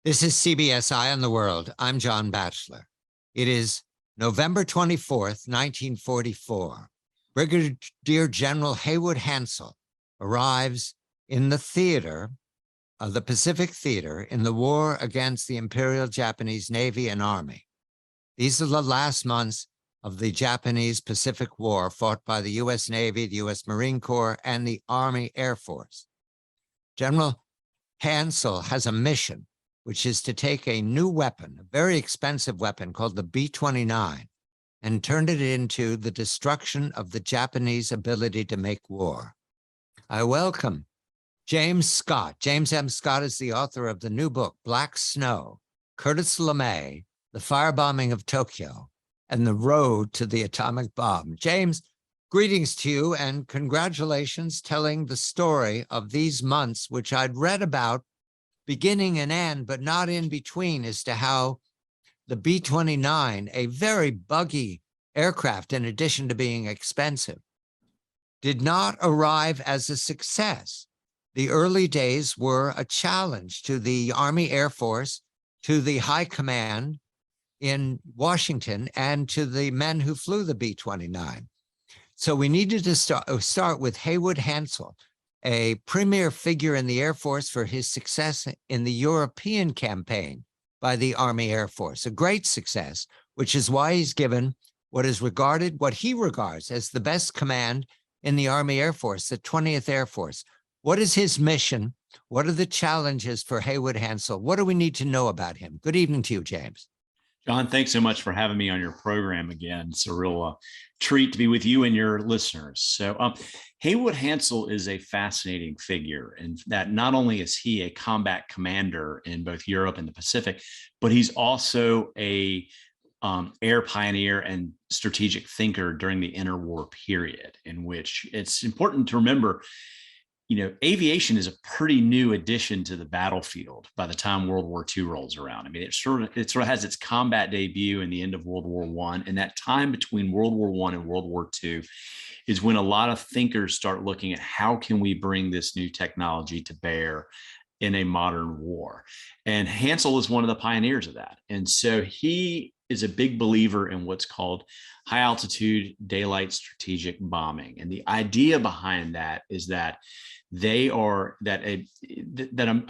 This is CBS Eye on the World. I'm John Batchelor. It is November 24th, 1944. Brigadier General Haywood Hansell arrives in the theater, the Pacific Theater, in the war against the Imperial Japanese Navy and Army. These are the last months of the Japanese Pacific War fought by the U.S. Navy, the U.S. Marine Corps, and the Army Air Force. General Hansell has a mission, which is to take a new weapon, a very expensive weapon called the B-29, and turn it into the destruction of the Japanese ability to make war. I welcome James Scott. James M. Scott is the author of the new book, Black Snow, Curtis LeMay, The Firebombing of Tokyo, and the Road to the Atomic Bomb. James, greetings to you and congratulations telling the story of these months, which I'd read about beginning and end, but not in between, as to how the B-29, a very buggy aircraft, in addition to being expensive, did not arrive as a success. The early days were a challenge to the Army Air Force, to the high command in Washington, and to the men who flew the B-29. So we needed to start with Haywood Hansell, a premier figure in the Air Force for his success in the European campaign by the Army Air Force, a great success, which is why he's given what he regards as the best command in the Army Air Force, the 20th Air Force. What is his mission? What are the challenges for Haywood Hansell? What do we need to know about him? Good evening to you, James. John, thanks so much for having me on your program again. It's a real treat to be with you and your listeners. So Haywood Hansell is a fascinating figure in that not only is he a combat commander in both Europe and the Pacific, but he's also a air pioneer and strategic thinker during the interwar period, in which it's important to remember, aviation is a pretty new addition to the battlefield by the time World War II rolls around. I mean, it sort of has its combat debut in the end of World War I. And that time between World War I and World War II is when a lot of thinkers start looking at how can we bring this new technology to bear in a modern war. And Hansell is one of the pioneers of that. And so he is a big believer in what's called high altitude daylight strategic bombing. And the idea behind that is that a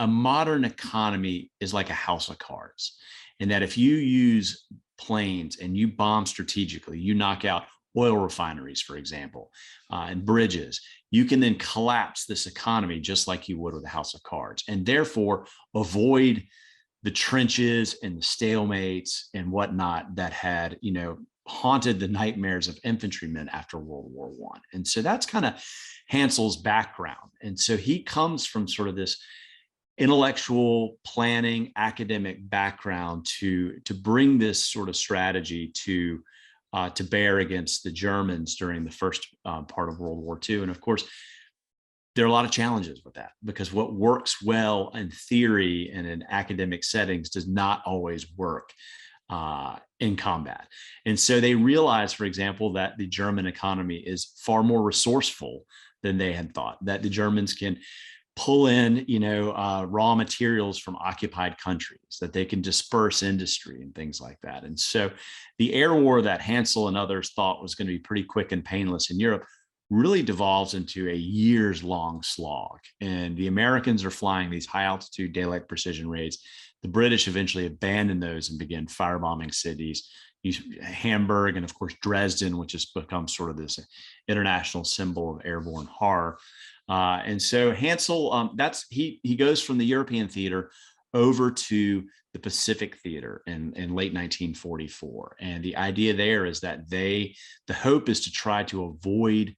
modern economy is like a house of cards, and that if you use planes and you bomb strategically, you knock out oil refineries, for example, and bridges, you can then collapse this economy just like you would with a house of cards, and therefore avoid the trenches and the stalemates and whatnot that had, haunted the nightmares of infantrymen after World War I. And so that's kind of Hansell's background. And so he comes from sort of this intellectual planning, academic background to bring this sort of strategy to bear against the Germans during the first part of World War II. And of course, there are a lot of challenges with that, because what works well in theory and in academic settings does not always work in combat. And so they realized, for example, that the German economy is far more resourceful than they had thought, that the Germans can pull in, raw materials from occupied countries, that they can disperse industry and things like that. And so the air war that Hansell and others thought was going to be pretty quick and painless in Europe really devolves into a years-long slog. And the Americans are flying these high-altitude daylight precision raids. The British eventually abandoned those and began firebombing cities, Hamburg, and of course Dresden, which has become sort of this international symbol of airborne horror. And so Hansell, he goes from the European theater over to the Pacific theater in late 1944. And the idea there is that the hope is to try to avoid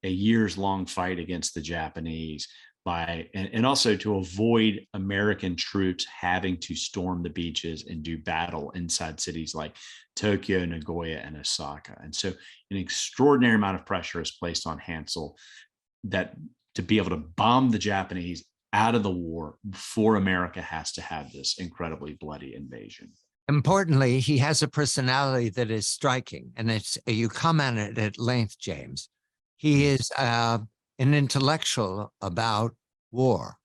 a years-long fight against the Japanese and also to avoid American troops having to storm the beaches and do battle inside cities like Tokyo, Nagoya, and Osaka. And so an extraordinary amount of pressure is placed on Hansell to be able to bomb the Japanese out of the war before America has to have this incredibly bloody invasion. Importantly, he has a personality that is striking, and you commented at length, James. He is an intellectual about war.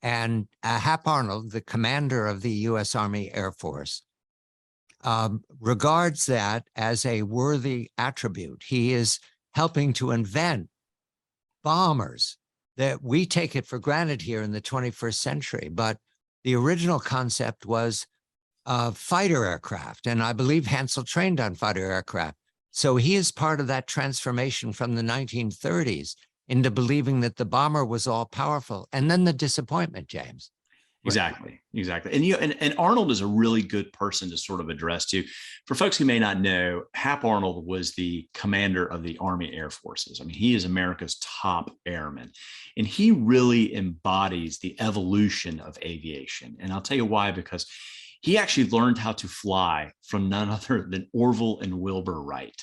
And Hap Arnold, the commander of the U.S. Army Air Force, regards that as a worthy attribute. He is helping to invent bombers that we take it for granted here in the 21st century. But the original concept was fighter aircraft. And I believe Hansell trained on fighter aircraft. So he is part of that transformation from the 1930s into believing that the bomber was all powerful. And then the disappointment, James. Exactly. And Arnold is a really good person to sort of address too. For folks who may not know, Hap Arnold was the commander of the Army Air Forces. I mean, he is America's top airman, and he really embodies the evolution of aviation. And I'll tell you why, because he actually learned how to fly from none other than Orville and Wilbur Wright.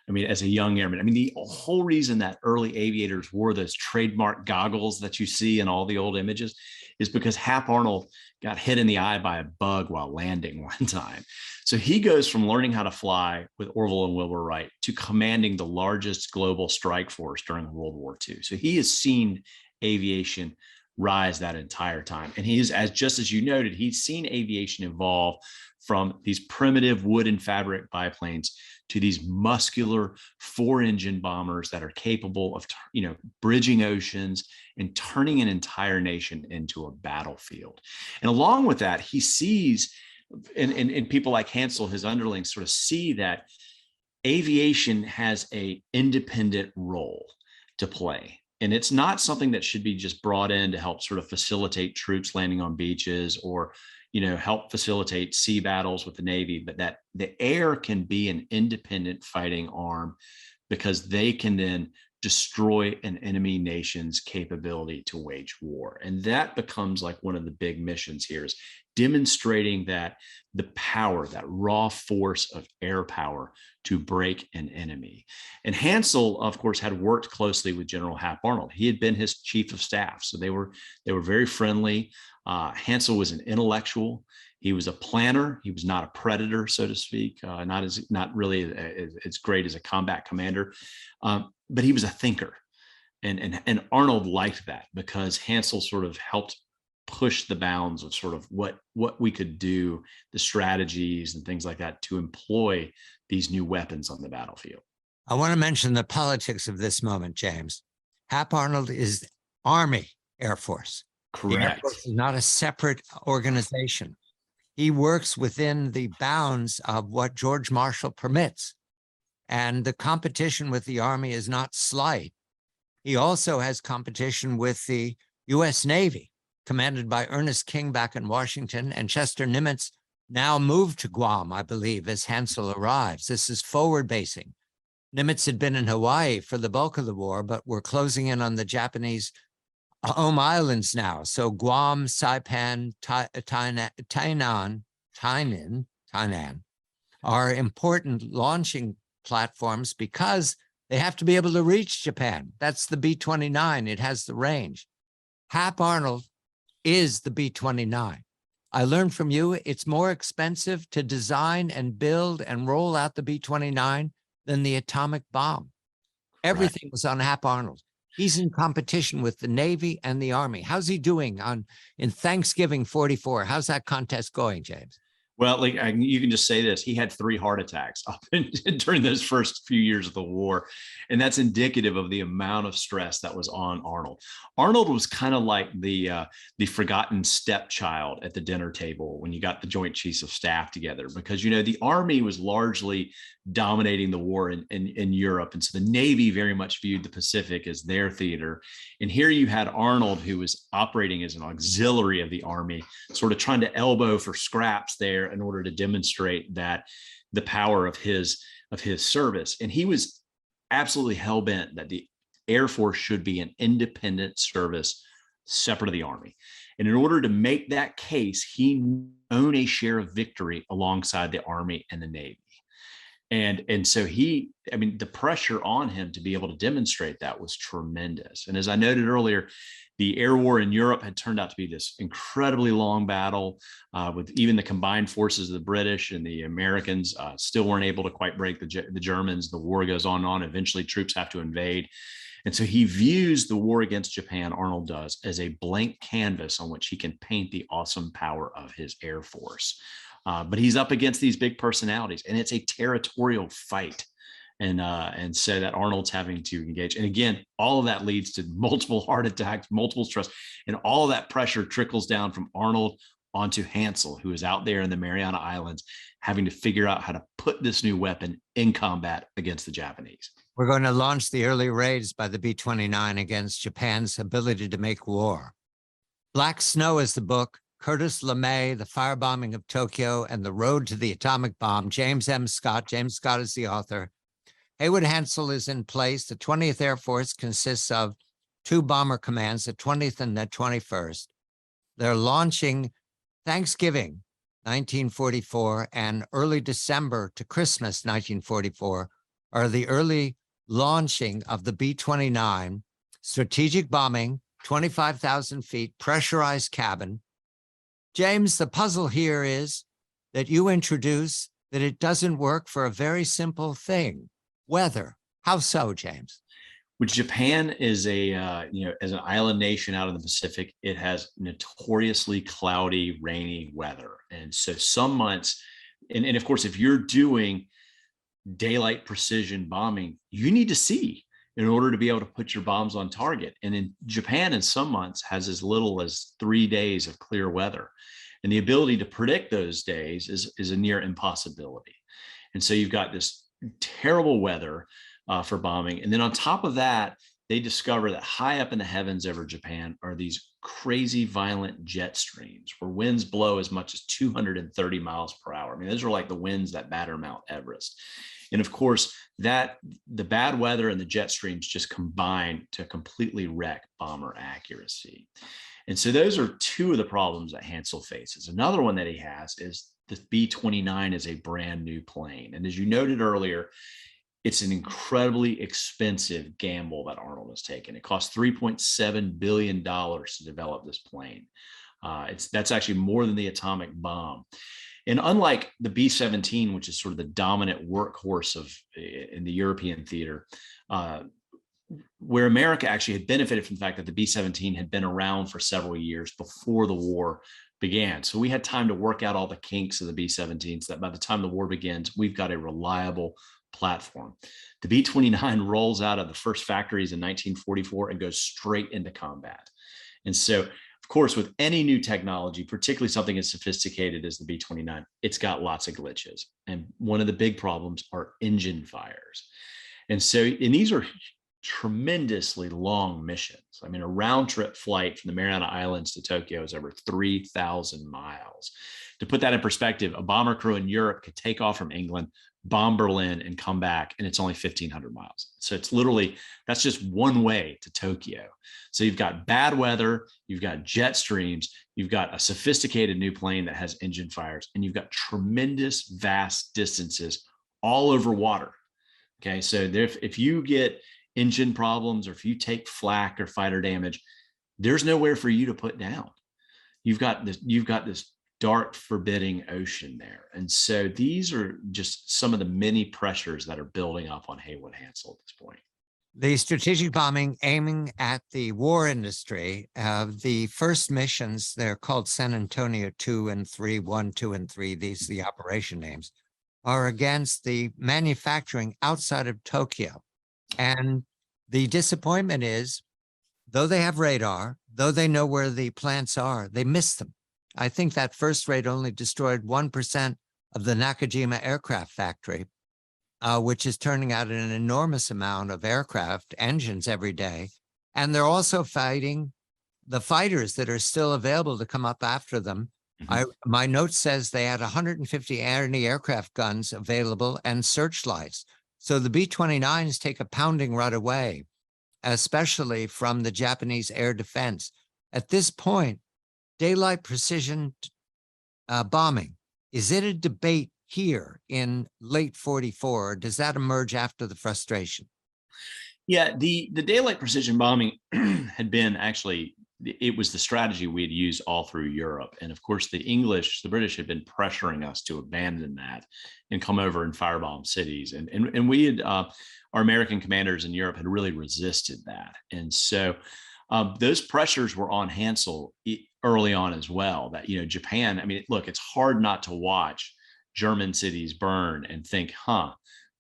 I mean, as a young airman, I mean, the whole reason that early aviators wore those trademark goggles that you see in all the old images is because Hap Arnold got hit in the eye by a bug while landing one time. So he goes from learning how to fly with Orville and Wilbur Wright to commanding the largest global strike force during World War II. So he has seen aviation rise that entire time. And he is, just as you noted, he's seen aviation evolve from these primitive wood and fabric biplanes to these muscular 4-engine bombers that are capable of, bridging oceans and turning an entire nation into a battlefield. And along with that, he sees, and people like Hansell, his underlings, sort of see that aviation has an independent role to play. And it's not something that should be just brought in to help sort of facilitate troops landing on beaches or, help facilitate sea battles with the Navy, but that the air can be an independent fighting arm because they can then destroy an enemy nation's capability to wage war. And that becomes like one of the big missions here, is demonstrating that the power, that raw force of air power to break an enemy. And Hansell, of course, had worked closely with General Hap Arnold. He had been his chief of staff, so they were very friendly. Hansell was an intellectual. He was a planner. He was not a predator, so to speak. Not really as great as a combat commander, but he was a thinker. And Arnold liked that because Hansell sort of helped push the bounds of sort of what we could do, the strategies and things like that to employ these new weapons on the battlefield. I want to mention the politics of this moment, James. Hap Arnold is Army Air Force. Correct. The Air Force is not a separate organization. He works within the bounds of what George Marshall permits. And the competition with the Army is not slight. He also has competition with the U.S. Navy, commanded by Ernest King back in Washington, and Chester Nimitz now moved to Guam, I believe, as Hansell arrives. This is forward basing. Nimitz had been in Hawaii for the bulk of the war, but we're closing in on the Japanese home islands now. So Guam, Saipan, Tainan are important launching platforms because they have to be able to reach Japan. That's the B-29. It has the range. Hap Arnold is the B-29. I learned from you, it's more expensive to design and build and roll out the B-29 than the atomic bomb. Everything was on Hap Arnold. He's in competition with the Navy and the Army. How's he doing in Thanksgiving 44? How's that contest going, James? Well, you can just say this. He had 3 heart attacks during those first few years of the war. And that's indicative of the amount of stress that was on Arnold. Arnold was kind of like the forgotten stepchild at the dinner table when you got the Joint Chiefs of Staff together, because, the Army was largely dominating the war in Europe. And so the Navy very much viewed the Pacific as their theater. And here you had Arnold, who was operating as an auxiliary of the Army, sort of trying to elbow for scraps there in order to demonstrate that the power of his service. And he was absolutely hell-bent that the Air Force should be an independent service separate of the Army. And in order to make that case, he owned a share of victory alongside the Army and the Navy. And so the pressure on him to be able to demonstrate that was tremendous. And as I noted earlier, the air war in Europe had turned out to be this incredibly long battle with even the combined forces of the British and the Americans still weren't able to quite break the Germans. The war goes on and on. Eventually, troops have to invade. And so he views the war against Japan, Arnold does, as a blank canvas on which he can paint the awesome power of his Air Force. But he's up against these big personalities, and it's a territorial fight. And so that Arnold's having to engage. And again, all of that leads to multiple heart attacks, multiple stress, and all of that pressure trickles down from Arnold onto Hansell, who is out there in the Mariana Islands, having to figure out how to put this new weapon in combat against the Japanese. We're going to launch the early raids by the B-29 against Japan's ability to make war. Black Snow is the book. Curtis LeMay, The Firebombing of Tokyo and the Road to the Atomic Bomb. James M. Scott. James Scott is the author. Haywood Hansell is in place. The 20th Air Force consists of 2 bomber commands, the 20th and the 21st. They're launching Thanksgiving, 1944, and early December to Christmas, 1944, are the early launching of the B-29, strategic bombing, 25,000 feet, pressurized cabin. James, the puzzle here is that you introduce that it doesn't work for a very simple thing, weather. How so, James? Which Japan is as an island nation out in the Pacific, it has notoriously cloudy, rainy weather. And so some months, and of course, if you're doing daylight precision bombing, you need to see in order to be able to put your bombs on target. And in Japan, in some months, has as little as 3 days of clear weather. And the ability to predict those days is a near impossibility. And so you've got this terrible weather for bombing. And then on top of that, they discover that high up in the heavens over Japan are these crazy violent jet streams where winds blow as much as 230 miles per hour. I mean, those are like the winds that batter Mount Everest. And of course, that the bad weather and the jet streams just combine to completely wreck bomber accuracy. And so those are 2 of the problems that Hansell faces. Another one that he has is the B-29 is a brand new plane. And as you noted earlier, it's an incredibly expensive gamble that Arnold has taken. It cost $3.7 billion to develop this plane. That's actually more than the atomic bomb. And unlike the B-17, which is sort of the dominant workhorse in the European theater, where America actually had benefited from the fact that the B-17 had been around for several years before the war began. So we had time to work out all the kinks of the B-17 so that by the time the war begins, we've got a reliable platform. The B-29 rolls out of the first factories in 1944 and goes straight into combat. And so, of course, with any new technology, particularly something as sophisticated as the B-29, it's got lots of glitches. And one of the big problems are engine fires. And these are tremendously long missions. I mean, a round trip flight from the Mariana Islands to Tokyo is over 3,000 miles. To put that in perspective, a bomber crew in Europe could take off from England, bomb Berlin, and come back, and it's only 1,500 miles. So it's literally, that's just one way to Tokyo. So you've got bad weather, you've got jet streams, you've got a sophisticated new plane that has engine fires, and you've got tremendous, vast distances all over water. Okay, so if you get engine problems or if you take flak or fighter damage, there's nowhere for you to put down. You've got this dark, forbidding ocean there. And so these are just some of the many pressures that are building up on Haywood Hansell at this point. The strategic bombing aiming at the war industry, the first missions, they're called San Antonio 2 and 3, 1, 2, and 3, these are the operation names, are against the manufacturing outside of Tokyo. And the disappointment is, though they have radar, though they know where the plants are, they miss them. I think that first raid only destroyed 1% of the Nakajima aircraft factory, which is turning out an enormous amount of aircraft engines every day. And they're also fighting the fighters that are still available to come up after them. My note says they had 150 anti-aircraft guns available and searchlights. So the B-29s take a pounding right away, especially from the Japanese air defense. At this point, daylight precision bombing, is it a debate here in late 44, or does that emerge after the frustration? Yeah, the daylight precision bombing had been actually it was the strategy we had used all through Europe. And of course, the British had been pressuring us to abandon that and come over and firebomb cities. And we had, our American commanders in Europe had really resisted that. And so those pressures were on Hansell early on as well, that, Japan, I mean, look, it's hard not to watch German cities burn and think,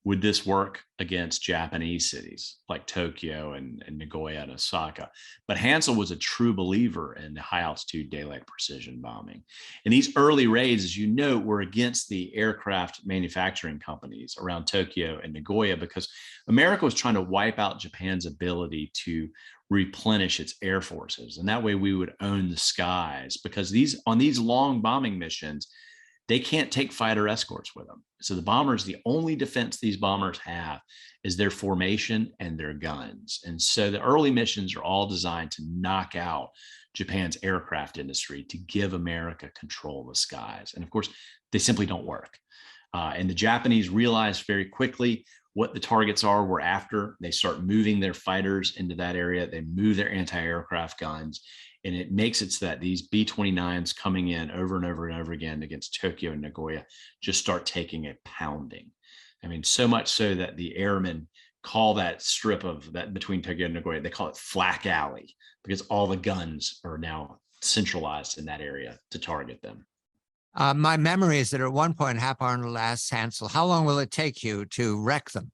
would this work against Japanese cities like Tokyo and Nagoya and Osaka? But Hansell was a true believer in the high altitude daylight precision bombing. And these early raids, as you know, were against the aircraft manufacturing companies around Tokyo and Nagoya, because America was trying to wipe out Japan's ability to replenish its air forces. And that way we would own the skies, because on these long bombing missions, they can't take fighter escorts with them. So the only defense these bombers have is their formation and their guns. And so the early missions are all designed to knock out Japan's aircraft industry, to give America control of the skies. And of course, they simply don't work. And the Japanese realized very quickly what the targets are we're after. They start moving their fighters into that area. They move their anti-aircraft guns. And it makes it so that these B-29s coming in over and over and over again against Tokyo and Nagoya just start taking a pounding. I mean, so much so that the airmen call that strip of that between Tokyo and Nagoya, they call it Flak Alley, because all the guns are now centralized in that area to target them. My memory is that at one point, Hap Arnold asks Hansell, how long will it take you to wreck them?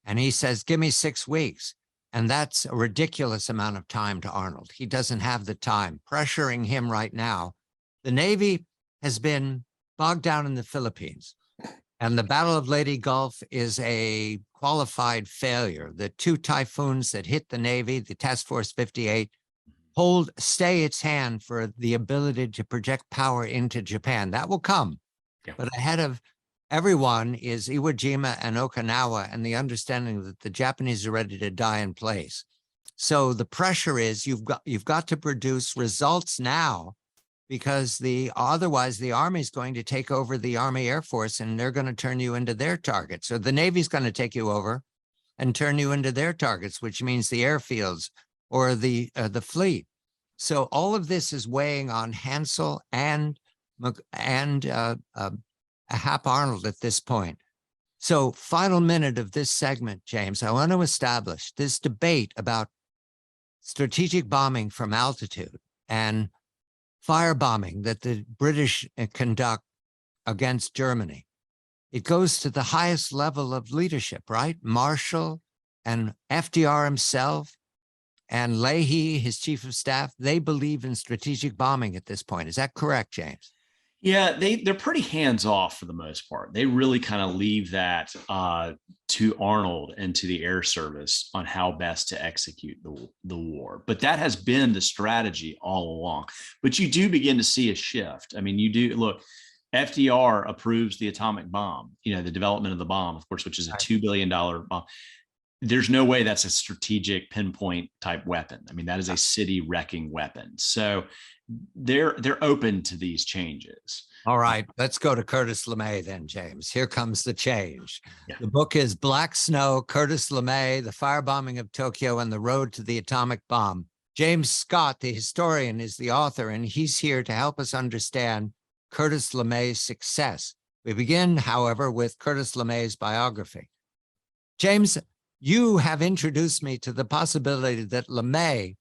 And he says, give me 6 weeks. And that's a ridiculous amount of time to Arnold. He doesn't have the time. Pressuring him right now. The Navy has been bogged down in the Philippines, and the Battle of Leyte Gulf is a qualified failure. The 2 typhoons that hit the Navy, the Task Force 58, stay its hand for the ability to project power into Japan. That will come. Yeah. But ahead of everyone is Iwo Jima and Okinawa, and the understanding that the Japanese are ready to die in place. So the pressure is you've got to produce results now, because otherwise the Army is going to take over the Army Air Force, and they're going to turn you into their targets. So the Navy's going to take you over and turn you into their targets, which means the airfields or the fleet. So all of this is weighing on Hansell and Hap Arnold at this point. So final minute of this segment, James, I want to establish this debate about strategic bombing from altitude and firebombing that the British conduct against Germany. It goes to the highest level of leadership, right? Marshall and FDR himself and Leahy, his chief of staff, they believe in strategic bombing at this point. Is that correct, James? Yeah, they're pretty hands off for the most part. They really kind of leave that to Arnold and to the air service on how best to execute the war. But that has been the strategy all along. But you do begin to see a shift. I mean, you do look. FDR approves the atomic bomb. The development of the bomb, of course, which is a $2 billion bomb. There's no way that's a strategic pinpoint type weapon. I mean, that is a city wrecking weapon. So they're open to these changes. All right, let's go to Curtis LeMay then, James. Here comes the change. Yeah. The book is Black Snow, Curtis LeMay, The Firebombing of Tokyo and the Road to the Atomic Bomb. James Scott, the historian, is the author, and he's here to help us understand Curtis LeMay's success. We begin, however, with Curtis LeMay's biography. James, you have introduced me to the possibility that LeMay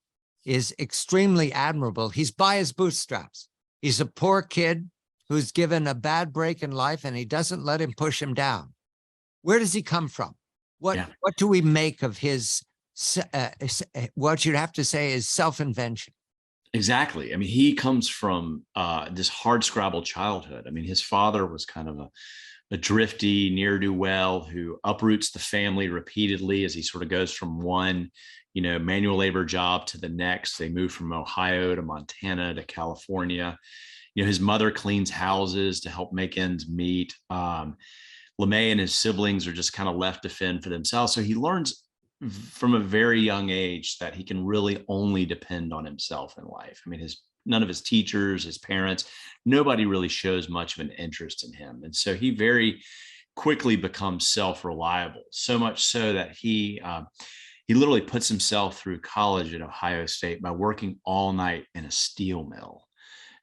is extremely admirable. He's by his bootstraps. He's a poor kid who's given a bad break in life, and he doesn't let him push him down. Where does he come from? What do we make of his, what you'd have to say is self-invention? Exactly. I mean, he comes from this hardscrabble childhood. I mean, his father was kind of a drifty ne'er-do-well who uproots the family repeatedly as he sort of goes from one, manual labor job to the next. They move from Ohio to Montana to California. His mother cleans houses to help make ends meet. LeMay and his siblings are just kind of left to fend for themselves. So he learns from a very young age that he can really only depend on himself in life. I mean, none of his teachers, his parents, nobody really shows much of an interest in him. And so he very quickly becomes self-reliable, so much so that he he literally puts himself through college at Ohio State by working all night in a steel mill.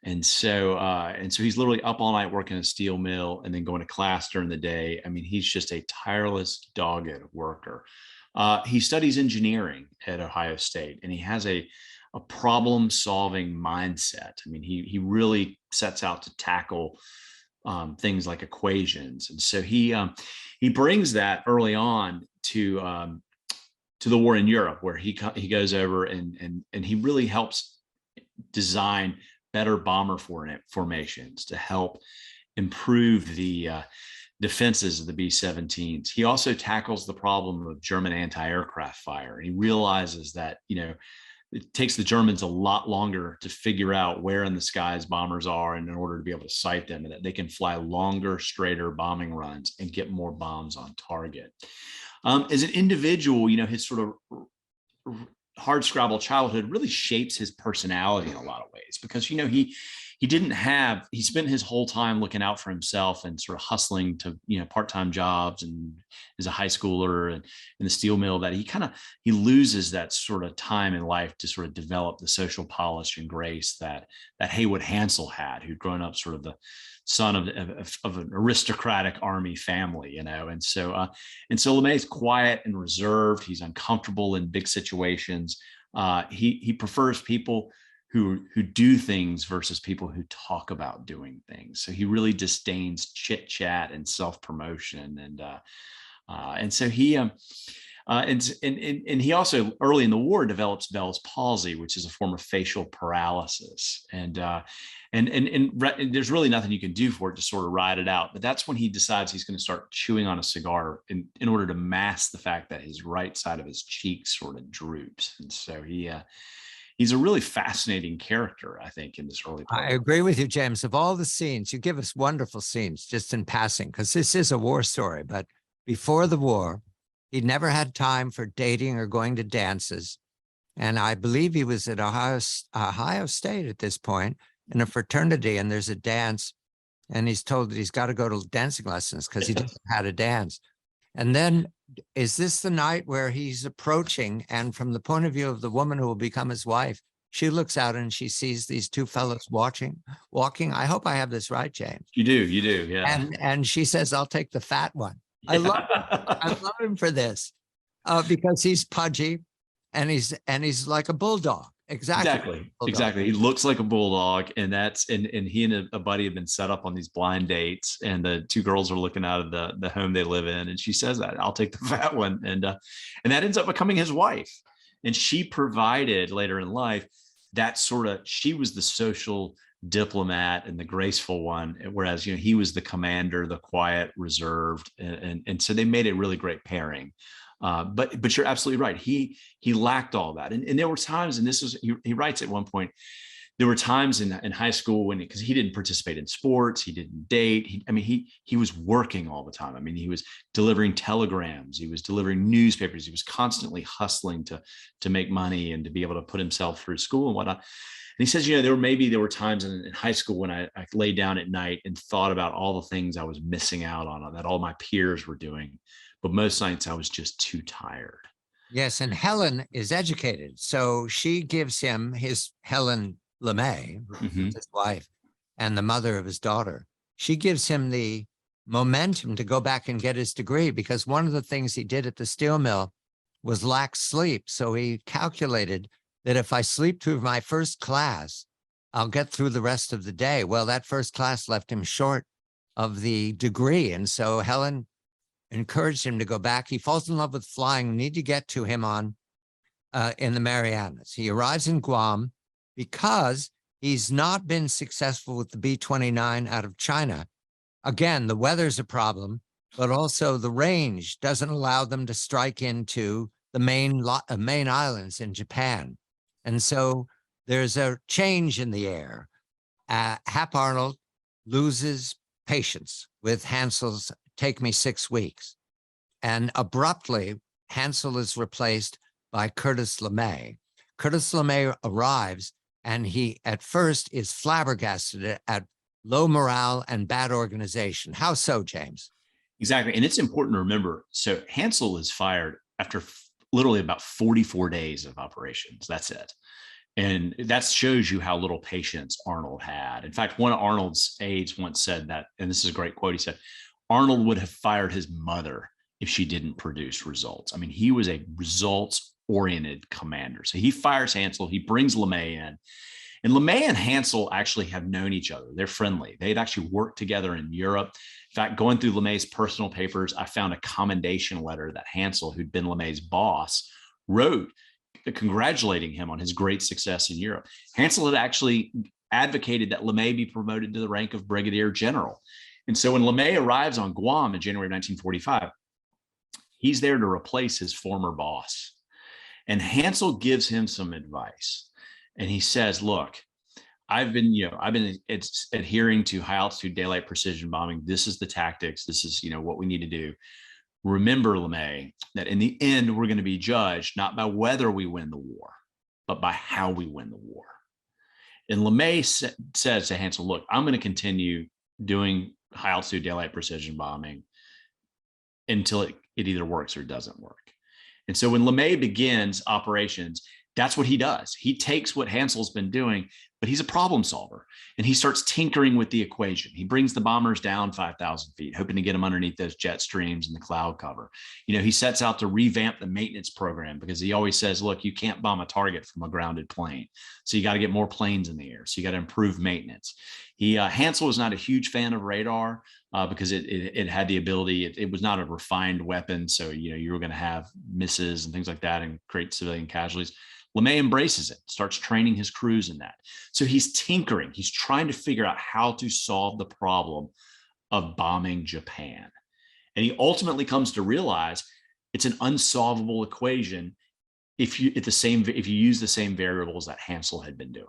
And so he's literally up all night working a steel mill and then going to class during the day. I mean, he's just a tireless, dogged worker. He studies engineering at Ohio State, and he has a problem-solving mindset. I mean, he really sets out to tackle things like equations, and so he brings that early on to the war in Europe, where he goes over and he really helps design better bomber formations to help improve the defenses of the B-17s. He also tackles the problem of German anti-aircraft fire. And he realizes that, it takes the Germans a lot longer to figure out where in the skies bombers are, and in order to be able to sight them, and that they can fly longer, straighter bombing runs and get more bombs on target. As an individual, his sort of hardscrabble childhood really shapes his personality in a lot of ways, because he spent his whole time looking out for himself and sort of hustling to part-time jobs, and as a high schooler and in the steel mill, that he loses that sort of time in life to sort of develop the social polish and grace that Haywood Hansell had, who'd grown up sort of the son of an aristocratic army family, and so LeMay is quiet and reserved. He's uncomfortable in big situations. He prefers people who do things versus people who talk about doing things. So he really disdains chit chat and self promotion, and so he and he also early in the war develops Bell's palsy, which is a form of facial paralysis, and there's really nothing you can do for it to sort of ride it out. But that's when he decides he's going to start chewing on a cigar in order to mask the fact that his right side of his cheek sort of droops. And so he's a really fascinating character, I think, in this early part. I agree with you, James. Of all the scenes, you give us wonderful scenes just in passing, because this is a war story. But before the war, he'd never had time for dating or going to dances. And I believe he was at Ohio State at this point in a fraternity, and there's a dance, and he's told that he's got to go to dancing lessons because he doesn't know how to dance. And then, is this the night where he's approaching, and from the point of view of the woman who will become his wife, she looks out and she sees these two fellows walking? I hope I have this right, James. You do, yeah. And she says, "I'll take the fat one." I love him for this, because he's pudgy, and he's like a bulldog. Exactly. He looks like a bulldog, and he and a buddy have been set up on these blind dates, and the two girls are looking out of the home they live in, and she says that, "I'll take the fat one," and that ends up becoming his wife. And she provided later in life that she was the social diplomat and the graceful one, whereas he was the commander, the quiet, reserved, and so they made a really great pairing. But you're absolutely right. He lacked all that, and there were times, and he writes at one point, there were times in high school because he didn't participate in sports, he didn't date. He was working all the time. I mean, he was delivering telegrams, he was delivering newspapers, he was constantly hustling to make money and to be able to put himself through school and whatnot. And he says, there were times in high school when I laid down at night and thought about all the things I was missing out on that all my peers were doing. But most nights I was just too tired. Yes, and Helen is educated. So she gives him Helen LeMay, his wife, and the mother of his daughter. She gives him the momentum to go back and get his degree, because one of the things he did at the steel mill was lack sleep. So he calculated that if I sleep through my first class, I'll get through the rest of the day. Well, that first class left him short of the degree. And so Helen encouraged him to go back. He falls in love with flying. Need to get to him in the Marianas. He arrives in Guam because he's not been successful with the B-29 out of China. Again, the weather's a problem, but also the range doesn't allow them to strike into the main islands in Japan. And so there's a change in the air. Hap Arnold loses patience with Hansell's "take me 6 weeks." And abruptly, Hansell is replaced by Curtis LeMay. Curtis LeMay arrives, and he at first is flabbergasted at low morale and bad organization. How so, James? Exactly. And it's important to remember, so Hansell is fired after literally about 44 days of operations. That's it. And that shows you how little patience Arnold had. In fact, one of Arnold's aides once said that, and this is a great quote. He said, Arnold would have fired his mother if she didn't produce results. I mean, he was a results-oriented commander. So he fires Hansell, he brings LeMay in. And LeMay and Hansell actually have known each other. They're friendly. They'd actually worked together in Europe. In fact, going through LeMay's personal papers, I found a commendation letter that Hansell, who'd been LeMay's boss, wrote congratulating him on his great success in Europe. Hansell had actually advocated that LeMay be promoted to the rank of brigadier general. And so when LeMay arrives on Guam in January of 1945, he's there to replace his former boss. And Hansell gives him some advice. And he says, look, I've been adhering to high altitude daylight precision bombing. This is the tactics. This is, what we need to do. Remember, LeMay, that in the end, we're going to be judged not by whether we win the war, but by how we win the war. And LeMay says to Hansell, look, I'm going to continue doing high altitude daylight precision bombing until it either works or doesn't work. And so when LeMay begins operations, that's what he does. He takes what Hansell's been doing, but he's a problem solver, and he starts tinkering with the equation. He brings the bombers down 5,000 feet, hoping to get them underneath those jet streams and the cloud cover. He sets out to revamp the maintenance program because he always says, look, you can't bomb a target from a grounded plane. So you got to get more planes in the air. So you got to improve maintenance. Hansell was not a huge fan of radar because it had the ability, it was not a refined weapon. So, you were going to have misses and things like that and create civilian casualties. LeMay embraces it, starts training his crews in that. So he's tinkering. He's trying to figure out how to solve the problem of bombing Japan. And he ultimately comes to realize it's an unsolvable equation if you use the same variables that Hansell had been doing.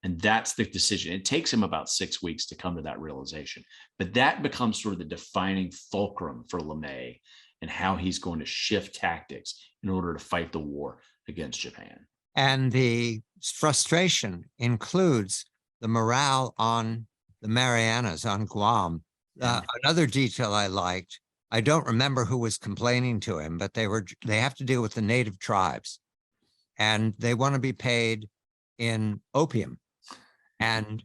And that's the decision. It takes him about 6 weeks to come to that realization. But that becomes sort of the defining fulcrum for LeMay and how he's going to shift tactics in order to fight the war against Japan. And the frustration includes the morale on the Marianas, on Guam. Another detail I liked, I don't remember who was complaining to him, but they have to deal with the native tribes, and they want to be paid in opium. And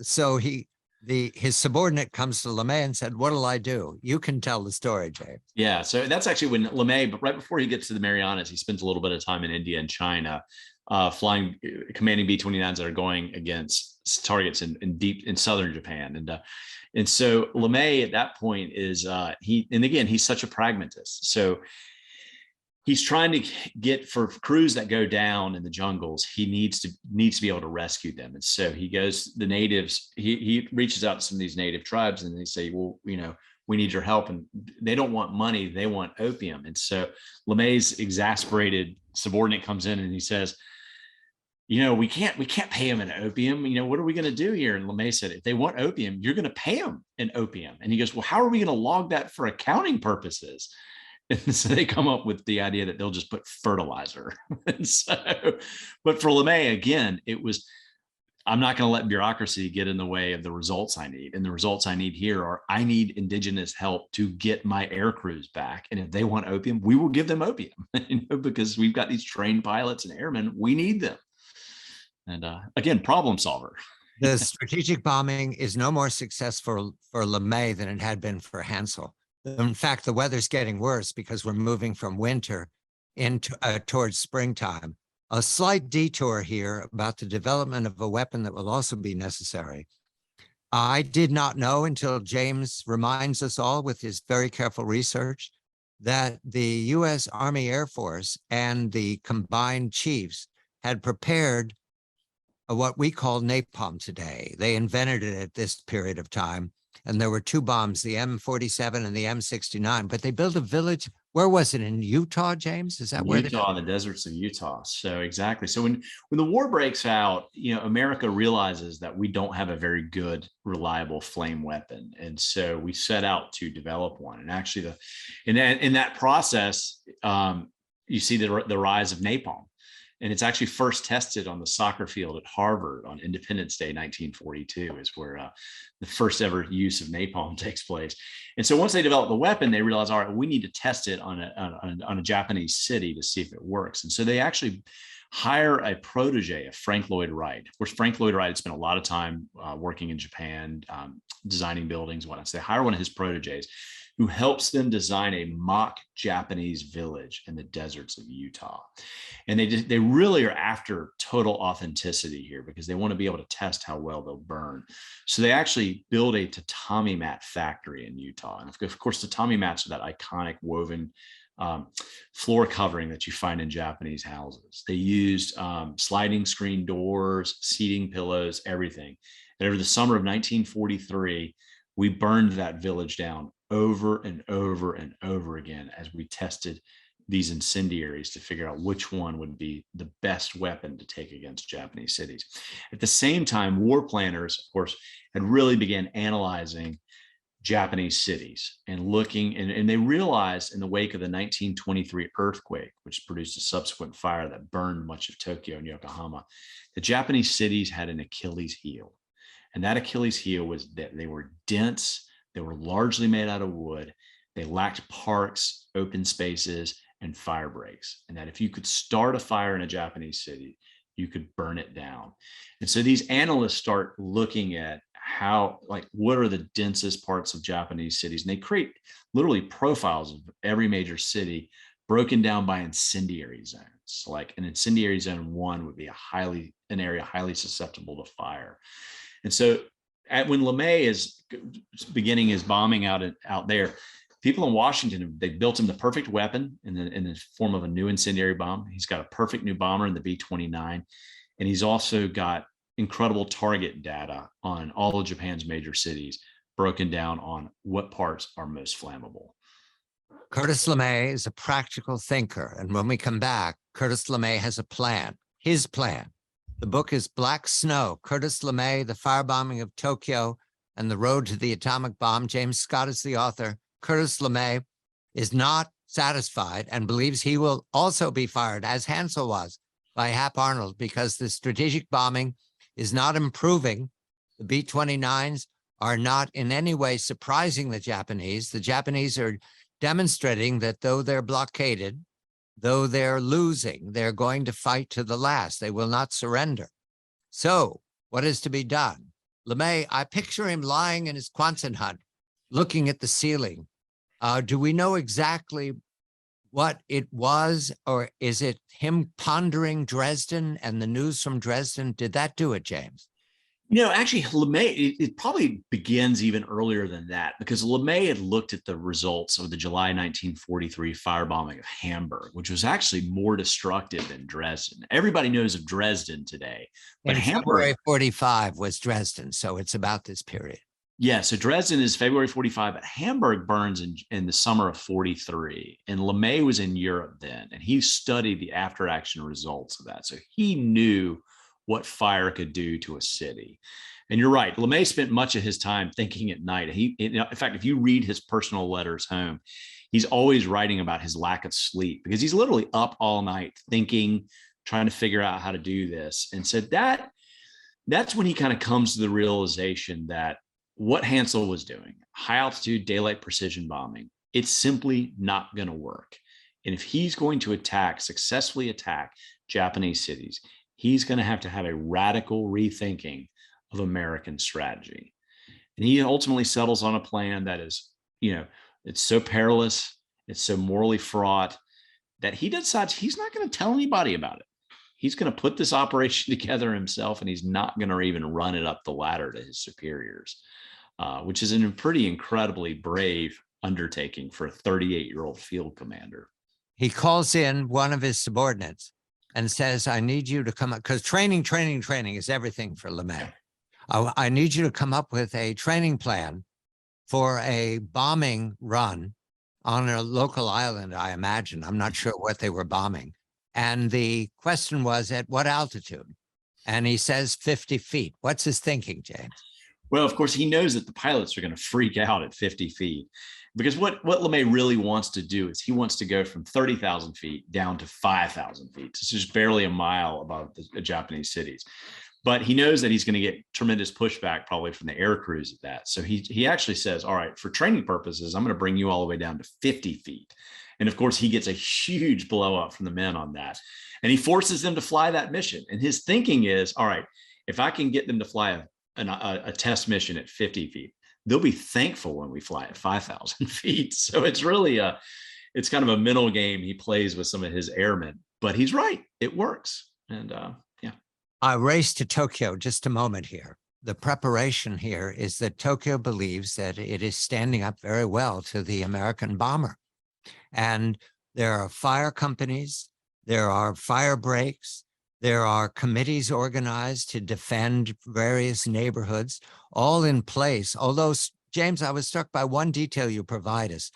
so his subordinate comes to LeMay and said, what'll I do? You can tell the story, James. Yeah, so that's actually when LeMay, but right before he gets to the Marianas, he spends a little bit of time in India and China, commanding B-29s that are going against targets in southern Japan. And so LeMay at that point is, he's such a pragmatist. So he's trying to get, for crews that go down in the jungles, he needs to be able to rescue them. And so he goes, the natives, he reaches out to some of these native tribes, and they say, well, we need your help. And they don't want money, they want opium. And so LeMay's exasperated subordinate comes in and he says, we can't pay him in opium. What are we going to do here? And LeMay said, if they want opium, you're going to pay them in opium. And he goes, well, how are we going to log that for accounting purposes? And so they come up with the idea that they'll just put fertilizer. And so, but for LeMay, again, it was, I'm not going to let bureaucracy get in the way of the results I need. And the results I need here are, I need indigenous help to get my air crews back. And if they want opium, we will give them opium, because we've got these trained pilots and airmen. We need them. And again, problem solver. The strategic bombing is no more successful for LeMay than it had been for Hansell. In fact, the weather's getting worse because we're moving from winter into towards springtime. A slight detour here about the development of a weapon that will also be necessary. I did not know until James reminds us all with his very careful research that the U.S. Army Air Force and the combined chiefs had prepared what we call napalm today. They invented it at this period of time. And there were two bombs, the M47 and the M69, but they built a village. Where was it? In Utah, James? Is that where? Utah, in the deserts of Utah. So exactly. So when the war breaks out, America realizes that we don't have a very good, reliable flame weapon. And so we set out to develop one. And actually in that process, you see the rise of napalm. And it's actually first tested on the soccer field at Harvard on Independence Day, 1942, is where the first ever use of napalm takes place. And so once they develop the weapon, they realize, all right, we need to test it on a Japanese city to see if it works. And so they actually hire a protege of Frank Lloyd Wright. Of course, Frank Lloyd Wright had spent a lot of time working in Japan, designing buildings and whatnot. So they hire one of his proteges who helps them design a mock Japanese village in the deserts of Utah. And they really are after total authenticity here because they want to be able to test how well they'll burn. So they actually build a tatami mat factory in Utah. And of course, tatami mats are that iconic woven floor covering that you find in Japanese houses. They used sliding screen doors, seating pillows, everything. And over the summer of 1943, we burned that village down over and over and over again as we tested these incendiaries to figure out which one would be the best weapon to take against Japanese cities. At the same time, war planners, of course, had really began analyzing Japanese cities and looking, and they realized in the wake of the 1923 earthquake, which produced a subsequent fire that burned much of Tokyo and Yokohama, the Japanese cities had an Achilles heel. And that Achilles heel was that they were dense, they were largely made out of wood, they lacked parks, open spaces, and fire breaks. And that if you could start a fire in a Japanese city, you could burn it down. And so these analysts start looking at what are the densest parts of Japanese cities? And they create literally profiles of every major city broken down by incendiary zones. Like an incendiary zone 1 would be an area highly susceptible to fire. And so when LeMay is beginning his bombing out there, people in Washington, they built him the perfect weapon in the form of a new incendiary bomb. He's got a perfect new bomber in the B-29. And he's also got incredible target data on all of Japan's major cities, broken down on what parts are most flammable. Curtis LeMay is a practical thinker. And when we come back, Curtis LeMay has a plan, his plan. The book is Black Snow, Curtis LeMay, The Firebombing of Tokyo and the Road to the Atomic Bomb. James Scott is the author. Curtis LeMay is not satisfied and believes he will also be fired, as Hansell was, by Hap Arnold, because the strategic bombing is not improving. The B-29s are not in any way surprising the Japanese. The Japanese are demonstrating that though they're blockaded, though they're losing, they're going to fight to the last. They will not surrender. So what is to be done? LeMay, I picture him lying in his Quonset hut, looking at the ceiling. Do we know exactly what it was, or is it him pondering Dresden and the news from Dresden? Did that do it, James? Actually, LeMay, it probably begins even earlier than that, because LeMay had looked at the results of the July 1943 firebombing of Hamburg, which was actually more destructive than Dresden. Everybody knows of Dresden today, but February 45 was Dresden, so it's about this period. Yeah, so Dresden is February 45, but Hamburg burns in the summer of 43. And LeMay was in Europe then, and he studied the after-action results of that. So he knew what fire could do to a city. And you're right, LeMay spent much of his time thinking at night. In fact, if you read his personal letters home, he's always writing about his lack of sleep because he's literally up all night thinking, trying to figure out how to do this. And so that's when he kind of comes to the realization that what Hansell was doing, high altitude daylight precision bombing, it's simply not going to work. And if he's going to successfully attack Japanese cities, he's going to have a radical rethinking of American strategy. And he ultimately settles on a plan that is, it's so perilous, it's so morally fraught that he decides he's not going to tell anybody about it. He's going to put this operation together himself, and he's not going to even run it up the ladder to his superiors, which is a pretty incredibly brave undertaking for a 38-year-old field commander. He calls in one of his subordinates and says, I need you to come up, because training is everything for LeMay. I need you to come up with a training plan for a bombing run on a local island, I imagine. I'm not sure what they were bombing. And the question was, at what altitude? And he says 50 feet. What's his thinking, James? Well, of course, he knows that the pilots are going to freak out at 50 feet, because what LeMay really wants to do is he wants to go from 30,000 feet down to 5,000 feet. It's just barely a mile above the Japanese cities. But he knows that he's going to get tremendous pushback probably from the air crews at that. So he actually says, all right, for training purposes, I'm going to bring you all the way down to 50 feet. And of course, he gets a huge blow up from the men on that. And he forces them to fly that mission. And his thinking is, all right, if I can get them to fly a test mission at 50 feet, they'll be thankful when we fly at 5,000 feet. So it's really it's kind of a mental game he plays with some of his airmen. But he's right, it works. And yeah. I race to Tokyo just a moment here. The preparation here is that Tokyo believes that it is standing up very well to the American bomber. And there are fire companies, there are fire breaks, there are committees organized to defend various neighborhoods, all in place. Although, James, I was struck by one detail you provide us.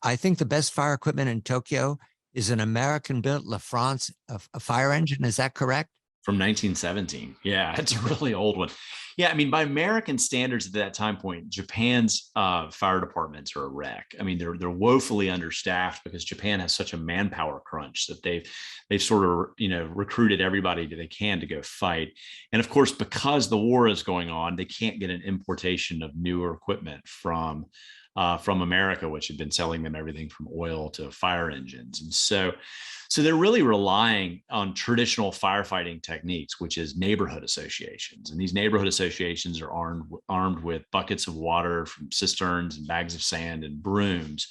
I think the best fire equipment in Tokyo is an American-built La France a fire engine. Is that correct? From 1917. Yeah, it's a really old one. Yeah, I mean, by American standards at that time point, Japan's fire departments are a wreck. I mean, they're woefully understaffed because Japan has such a manpower crunch that they've sort of recruited everybody that they can to go fight. And of course, because the war is going on, they can't get an importation of newer equipment from America, which had been selling them everything from oil to fire engines. And so they're really relying on traditional firefighting techniques, which is neighborhood associations. And these neighborhood associations are armed with buckets of water from cisterns and bags of sand and brooms.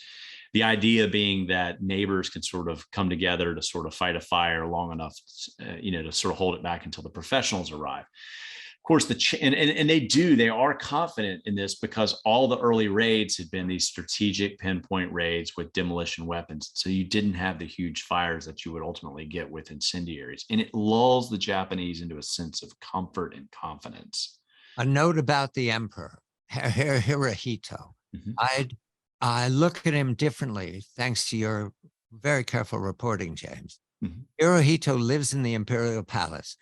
The idea being that neighbors can sort of come together to sort of fight a fire long enough, to sort of hold it back until the professionals arrive. Of course, they are confident in this because all the early raids had been these strategic pinpoint raids with demolition weapons. So you didn't have the huge fires that you would ultimately get with incendiaries. And it lulls the Japanese into a sense of comfort and confidence. A note about the emperor, Hirohito. I look at him differently, thanks to your very careful reporting, James. Hirohito lives in the imperial palace.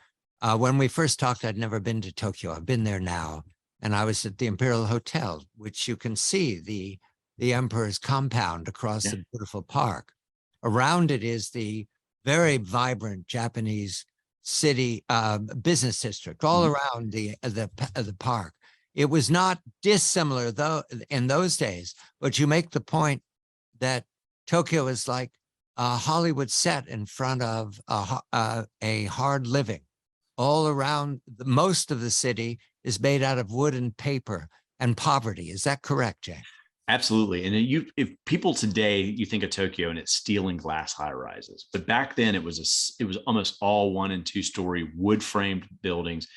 When we first talked, I'd never been to Tokyo. I've been there now. And I was at the Imperial Hotel, which you can see the emperor's compound across the beautiful park. Around it is the very vibrant Japanese city business district all around the park. It was not dissimilar though in those days, but you make the point that Tokyo is like a Hollywood set in front of a hard living. All around, most of the city is made out of wood and paper and poverty. Is that correct, Jay? Absolutely. And if people today, you think of Tokyo and it's steel and glass high rises, but back then it was almost all 1- and 2-story wood framed buildings,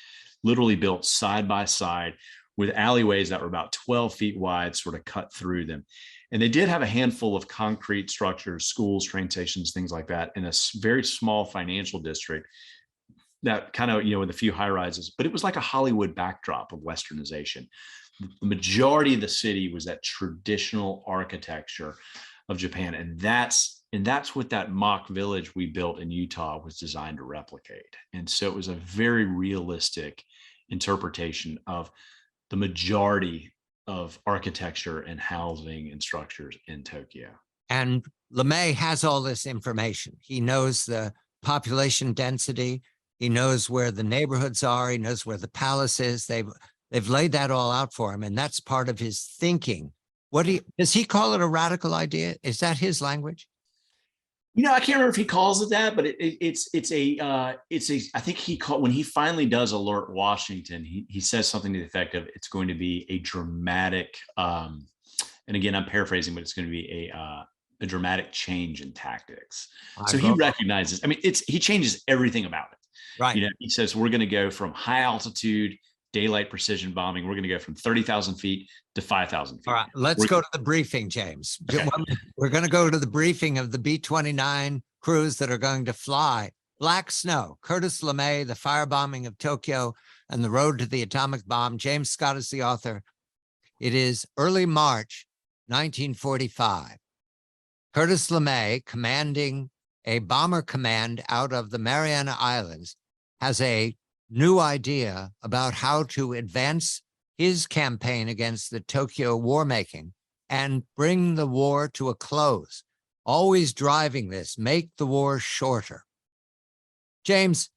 literally built side by side with alleyways that were about 12 feet wide, sort of cut through them. And they did have a handful of concrete structures, schools, train stations, things like that, in a very small financial district that kind of, with a few high rises, but it was like a Hollywood backdrop of westernization. The majority of the city was that traditional architecture of Japan. And that's what that mock village we built in Utah was designed to replicate. And so it was a very realistic interpretation of the majority of architecture and housing and structures in Tokyo. And LeMay has all this information. He knows the population density. He knows where the neighborhoods are. He knows where the palace is. They've laid that all out for him, and that's part of his thinking. Does he call it a radical idea? Is that his language? I can't remember if he calls it that, but I think when he finally does alert Washington, he says something to the effect of it's going to be a dramatic, and again, I'm paraphrasing, but it's going to be a dramatic change in tactics. So he recognizes, he changes everything about it. Right. He says, we're going to go from high altitude daylight precision bombing. We're going to go from 30,000 feet to 5,000 feet. All right, let's go to the briefing, James. Okay. We're going to go to the briefing of the B-29 crews that are going to fly Black Snow, Curtis LeMay, the firebombing of Tokyo, and the road to the atomic bomb. James Scott is the author. It is early March 1945. Curtis LeMay, commanding a bomber command out of the Mariana Islands, has a new idea about how to advance his campaign against the Tokyo war making and bring the war to a close, always driving this, make the war shorter. James,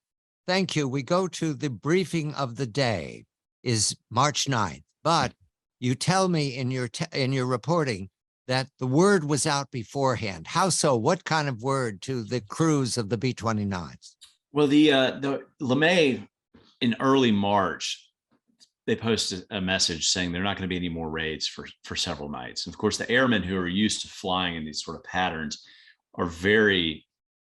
thank you. We go to the briefing of the day is March 9th, but you tell me in your reporting that the word was out beforehand. How so? What kind of word to the crews of the B-29s? Well, the LeMay in early March, they posted a message saying there are not going to be any more raids for several nights. And of course, the airmen who are used to flying in these sort of patterns are very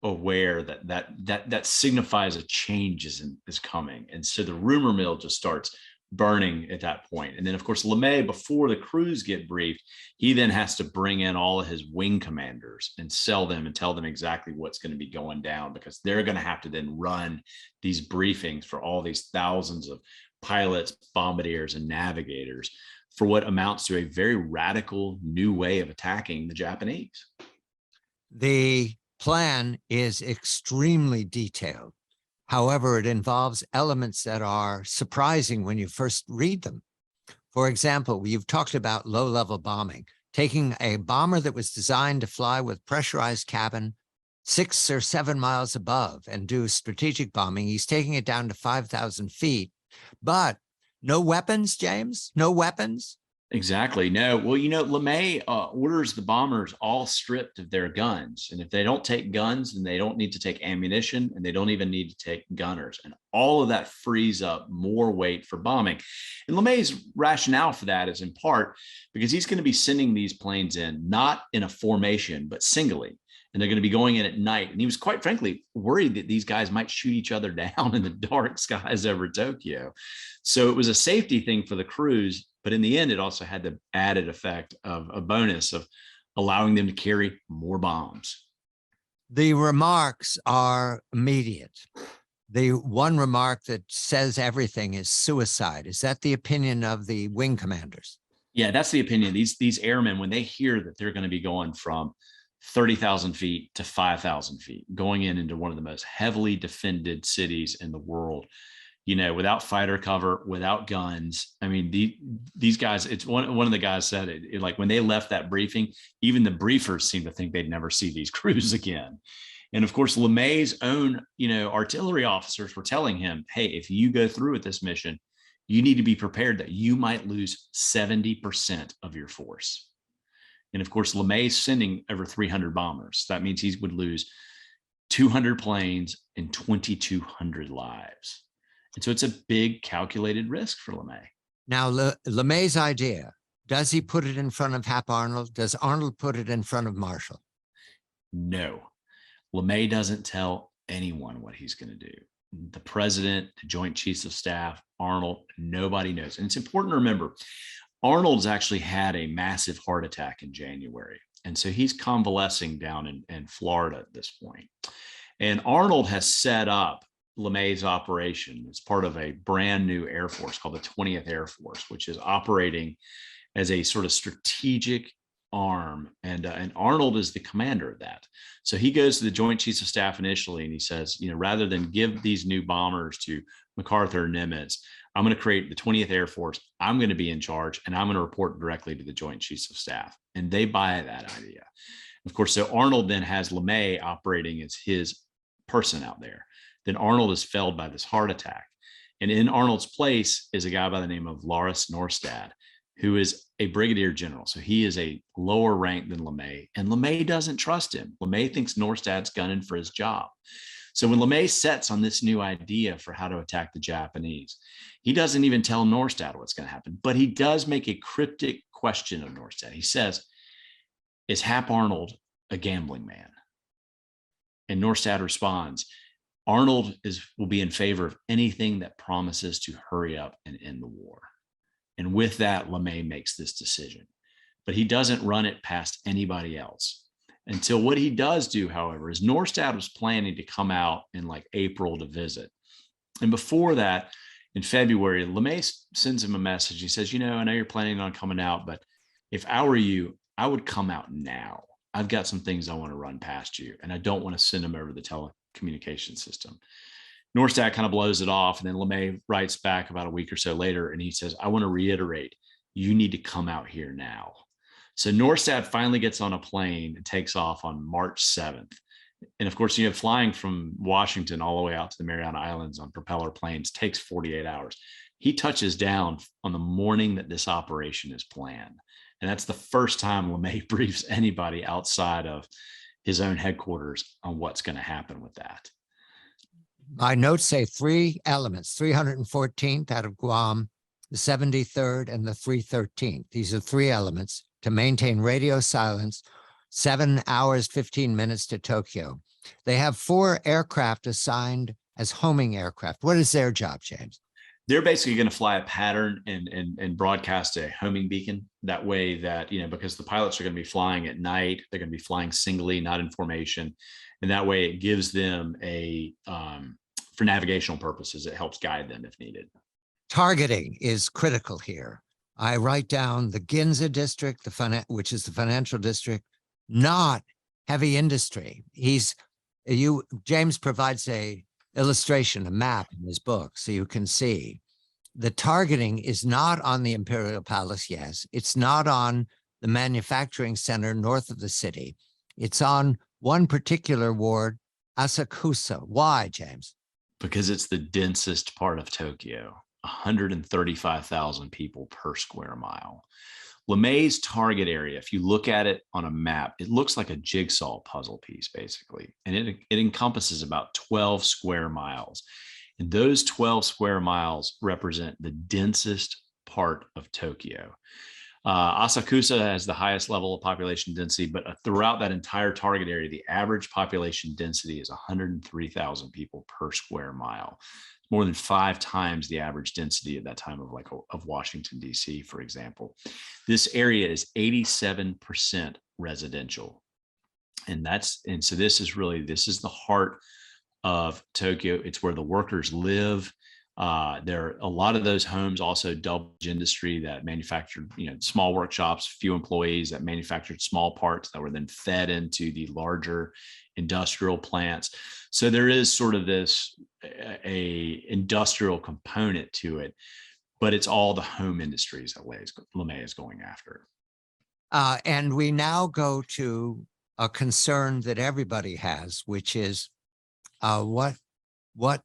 aware that signifies a change is coming. And so the rumor mill just starts burning at that point. And then of course, LeMay, before the crews get briefed, he then has to bring in all of his wing commanders and sell them and tell them exactly what's going to be going down, because they're going to have to then run these briefings for all these thousands of pilots, bombardiers, and navigators for what amounts to a very radical new way of attacking the Japanese. The plan is extremely detailed. However, it involves elements that are surprising when you first read them. For example, you've talked about low-level bombing, taking a bomber that was designed to fly with pressurized cabin 6 or 7 miles above and do strategic bombing. He's taking it down to 5,000 feet, but no weapons, James? No weapons? Exactly. No. Well, LeMay orders the bombers all stripped of their guns. And if they don't take guns, then they don't need to take ammunition, and they don't even need to take gunners. And all of that frees up more weight for bombing. And LeMay's rationale for that is in part because he's going to be sending these planes in, not in a formation, but singly. And they're going to be going in at night. And he was quite frankly worried that these guys might shoot each other down in the dark skies over Tokyo. So it was a safety thing for the crews. But in the end, it also had the added effect of a bonus of allowing them to carry more bombs. The remarks are immediate. The one remark that says everything is suicide. Is that the opinion of the wing commanders? Yeah, that's the opinion. These airmen, when they hear that they're going to be going from 30,000 feet to 5,000 feet, going into one of the most heavily defended cities in the world, without fighter cover, without guns. I mean, these guys, it's one of the guys said it, like when they left that briefing, even the briefers seemed to think they'd never see these crews again. And of course, LeMay's own, artillery officers were telling him, hey, if you go through with this mission, you need to be prepared that you might lose 70% of your force. And of course, LeMay's sending over 300 bombers. That means he would lose 200 planes and 2,200 lives. And so it's a big calculated risk for LeMay. Now, LeMay's idea, does he put it in front of Hap Arnold? Does Arnold put it in front of Marshall? No. LeMay doesn't tell anyone what he's going to do. The president, the Joint Chiefs of Staff, Arnold, nobody knows. And it's important to remember, Arnold's actually had a massive heart attack in January. And so he's convalescing down in Florida at this point. And Arnold has set up LeMay's operation. It's part of a brand new Air Force called the 20th Air Force, which is operating as a sort of strategic arm. And Arnold is the commander of that. So he goes to the Joint Chiefs of Staff initially, and he says, rather than give these new bombers to MacArthur and Nimitz, I'm going to create the 20th Air Force. I'm going to be in charge, and I'm going to report directly to the Joint Chiefs of Staff. And they buy that idea. Of course, so Arnold then has LeMay operating as his person out there. Then Arnold is felled by this heart attack. And in Arnold's place is a guy by the name of Lars Norstad, who is a brigadier general. So he is a lower rank than LeMay, and LeMay doesn't trust him. LeMay thinks Norstad's gunning for his job. So when LeMay sets on this new idea for how to attack the Japanese, he doesn't even tell Norstad what's going to happen, but he does make a cryptic question of Norstad. He says, is Hap Arnold a gambling man? And Norstad responds, Arnold will be in favor of anything that promises to hurry up and end the war. And with that, LeMay makes this decision, but he doesn't run it past anybody else until what he does do, however, is Norstad was planning to come out in like April to visit. And before that, in February, LeMay sends him a message. He says, I know you're planning on coming out, but if I were you, I would come out now. I've got some things I want to run past you, and I don't want to send them over the telecommunication system. Norstad kind of blows it off. And then LeMay writes back about a week or so later, and he says, I want to reiterate, you need to come out here now. So Norstad finally gets on a plane and takes off on March 7th. And of course, flying from Washington all the way out to the Mariana Islands on propeller planes takes 48 hours. He touches down on the morning that this operation is planned. And that's the first time LeMay briefs anybody outside of his own headquarters on what's going to happen with that. My notes say 3 elements, 314th out of Guam, the 73rd, and the 313th. These are 3 elements to maintain radio silence, 7 hours, 15 minutes to Tokyo. They have 4 aircraft assigned as homing aircraft. What is their job, James? They're basically going to fly a pattern and broadcast a homing beacon. That way that, because the pilots are going to be flying at night, they're going to be flying singly, not in formation. And that way it gives them for navigational purposes, it helps guide them if needed. Targeting is critical here. I write down the Ginza district, which is the financial district, not heavy industry. James provides a illustration, a map in his book, so you can see the targeting is not on the Imperial Palace. Yes, it's not on the manufacturing center north of the city. It's on one particular ward, Asakusa. Why, James? Because it's the densest part of Tokyo, 135,000 people per square mile. LeMay's target area, if you look at it on a map, it looks like a jigsaw puzzle piece, basically. And it encompasses about 12 square miles. And those 12 square miles represent the densest part of Tokyo. Asakusa has the highest level of population density, but throughout that entire target area, the average population density is 103,000 people per square mile. More than 5 times the average density at that time of Washington, D.C., for example. This area is 87% residential. And so this is the heart of Tokyo. It's where the workers live. There are a lot of those homes also double industry that manufactured, small workshops, few employees that manufactured small parts that were then fed into the larger industrial plants. So there is sort of a industrial component to it, but it's all the home industries that LeMay is going after. And we now go to a concern that everybody has, which is what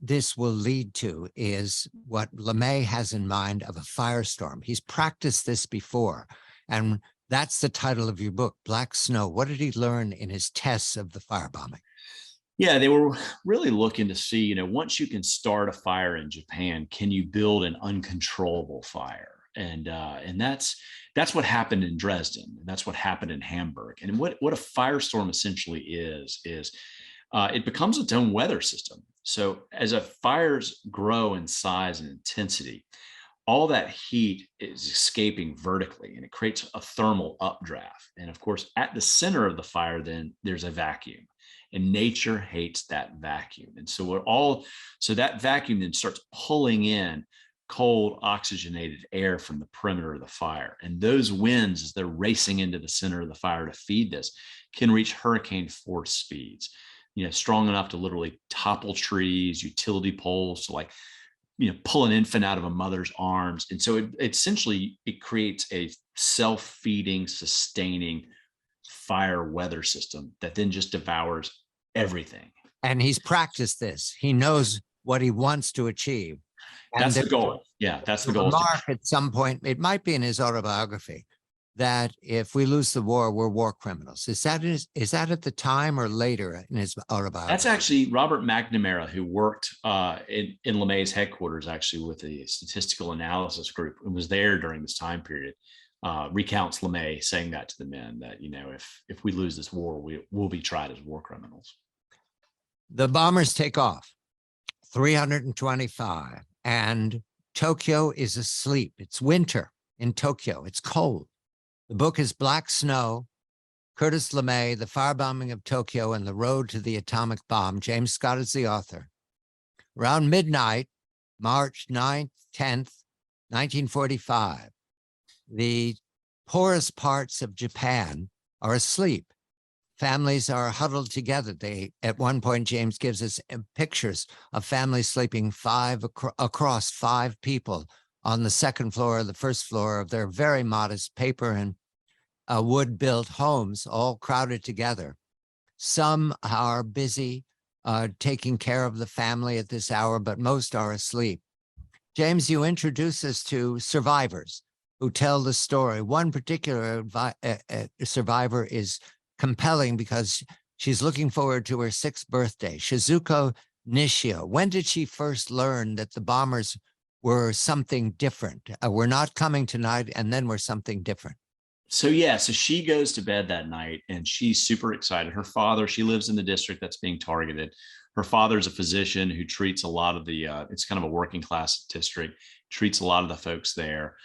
this will lead to is what LeMay has in mind of a firestorm. He's practiced this before, and that's the title of your book, Black Snow. What did he learn in his tests of the firebombing? Yeah, they were really looking to see, once you can start a fire in Japan, can you build an uncontrollable fire? And that's what happened in Dresden. And that's what happened in Hamburg. And what a firestorm essentially is it becomes its own weather system. So as fires grow in size and intensity, all that heat is escaping vertically, and it creates a thermal updraft. And of course, at the center of the fire, then there's a vacuum, and nature hates that vacuum. And so that vacuum then starts pulling in cold oxygenated air from the perimeter of the fire. And those winds, as they're racing into the center of the fire to feed this, can reach hurricane force speeds, strong enough to literally topple trees, utility poles, to pull an infant out of a mother's arms. And so it creates a self-feeding, sustaining fire weather system that then just devours everything. And he's practiced this. He knows what he wants to achieve. And that's the goal. Yeah, that's the goal. Remark at some point, it might be in his autobiography, that if we lose the war, we're war criminals. Is that at the time or later in his autobiography? That's actually Robert McNamara, who worked in LeMay's headquarters, actually with the statistical analysis group, and was there during this time period. Recounts LeMay saying that to the men, that if we lose this war, we'll be tried as war criminals. The bombers take off, 325, and Tokyo is asleep. It's winter in Tokyo. It's cold. The book is Black Snow, Curtis LeMay, The Firebombing of Tokyo and the Road to the Atomic Bomb. James Scott is the author. Around midnight, March 9th, 10th, 1945, the poorest parts of Japan are asleep. families are huddled together. At one point, James gives us pictures of families sleeping across 5 people on the second floor or the first floor of their very modest paper and wood-built homes, all crowded together. Some are busy taking care of the family at this hour, but most are asleep. James, you introduce us to survivors who tell the story. One particular survivor is compelling because she's looking forward to her 6th birthday, Shizuko Nishio. When did she first learn that the bombers were something different? We're not coming tonight, and then we're something different. So she goes to bed that night and she's super excited. Her father, she lives in the district that's being targeted. Her father's a physician who treats a lot of the, it's kind of a working class district, treats a lot of the folks there.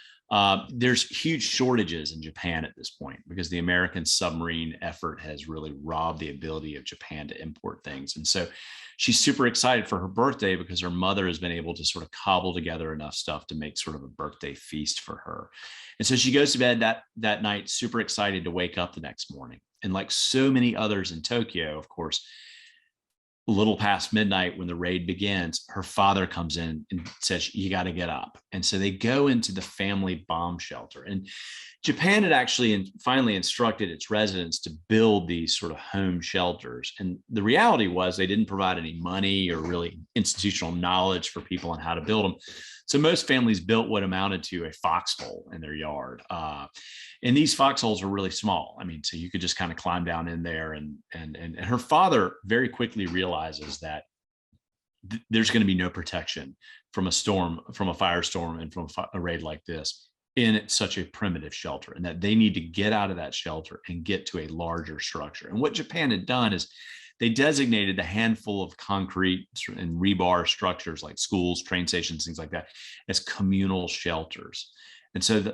There's huge shortages in Japan at this point because the American submarine effort has really robbed the ability of Japan to import things. And so she's super excited for her birthday because her mother has been able to sort of cobble together enough stuff to make sort of a birthday feast for her. And so she goes to bed that night, super excited to wake up the next morning. And like so many others in Tokyo, of course, a little past midnight when the raid begins, her father comes in and says, you got to get up. And so they go into the family bomb shelter. And Japan had actually finally instructed its residents to build these sort of home shelters. And the reality was they didn't provide any money or really institutional knowledge for people on how to build them. So most families built what amounted to a foxhole in their yard. And these foxholes are really small. I mean, so you could just kind of climb down in there. And her father very quickly realizes that there's going to be no protection from a storm, from a firestorm, and from a raid like this in such a primitive shelter, and that they need to get out of that shelter and get to a larger structure. And what Japan had done is they designated a handful of concrete and rebar structures like schools, train stations, things like that as communal shelters. And so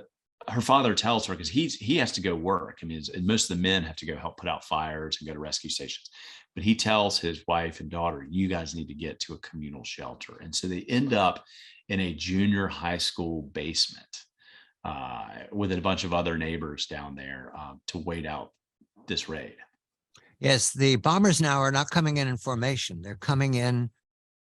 her father tells her, because he has to go work. I mean, most of the men have to go help put out fires and go to rescue stations. But he tells his wife and daughter, you guys need to get to a communal shelter. And so they end up in a junior high school basement with a bunch of other neighbors down there to wait out this raid. Yes, the bombers now are not coming in formation. They're coming in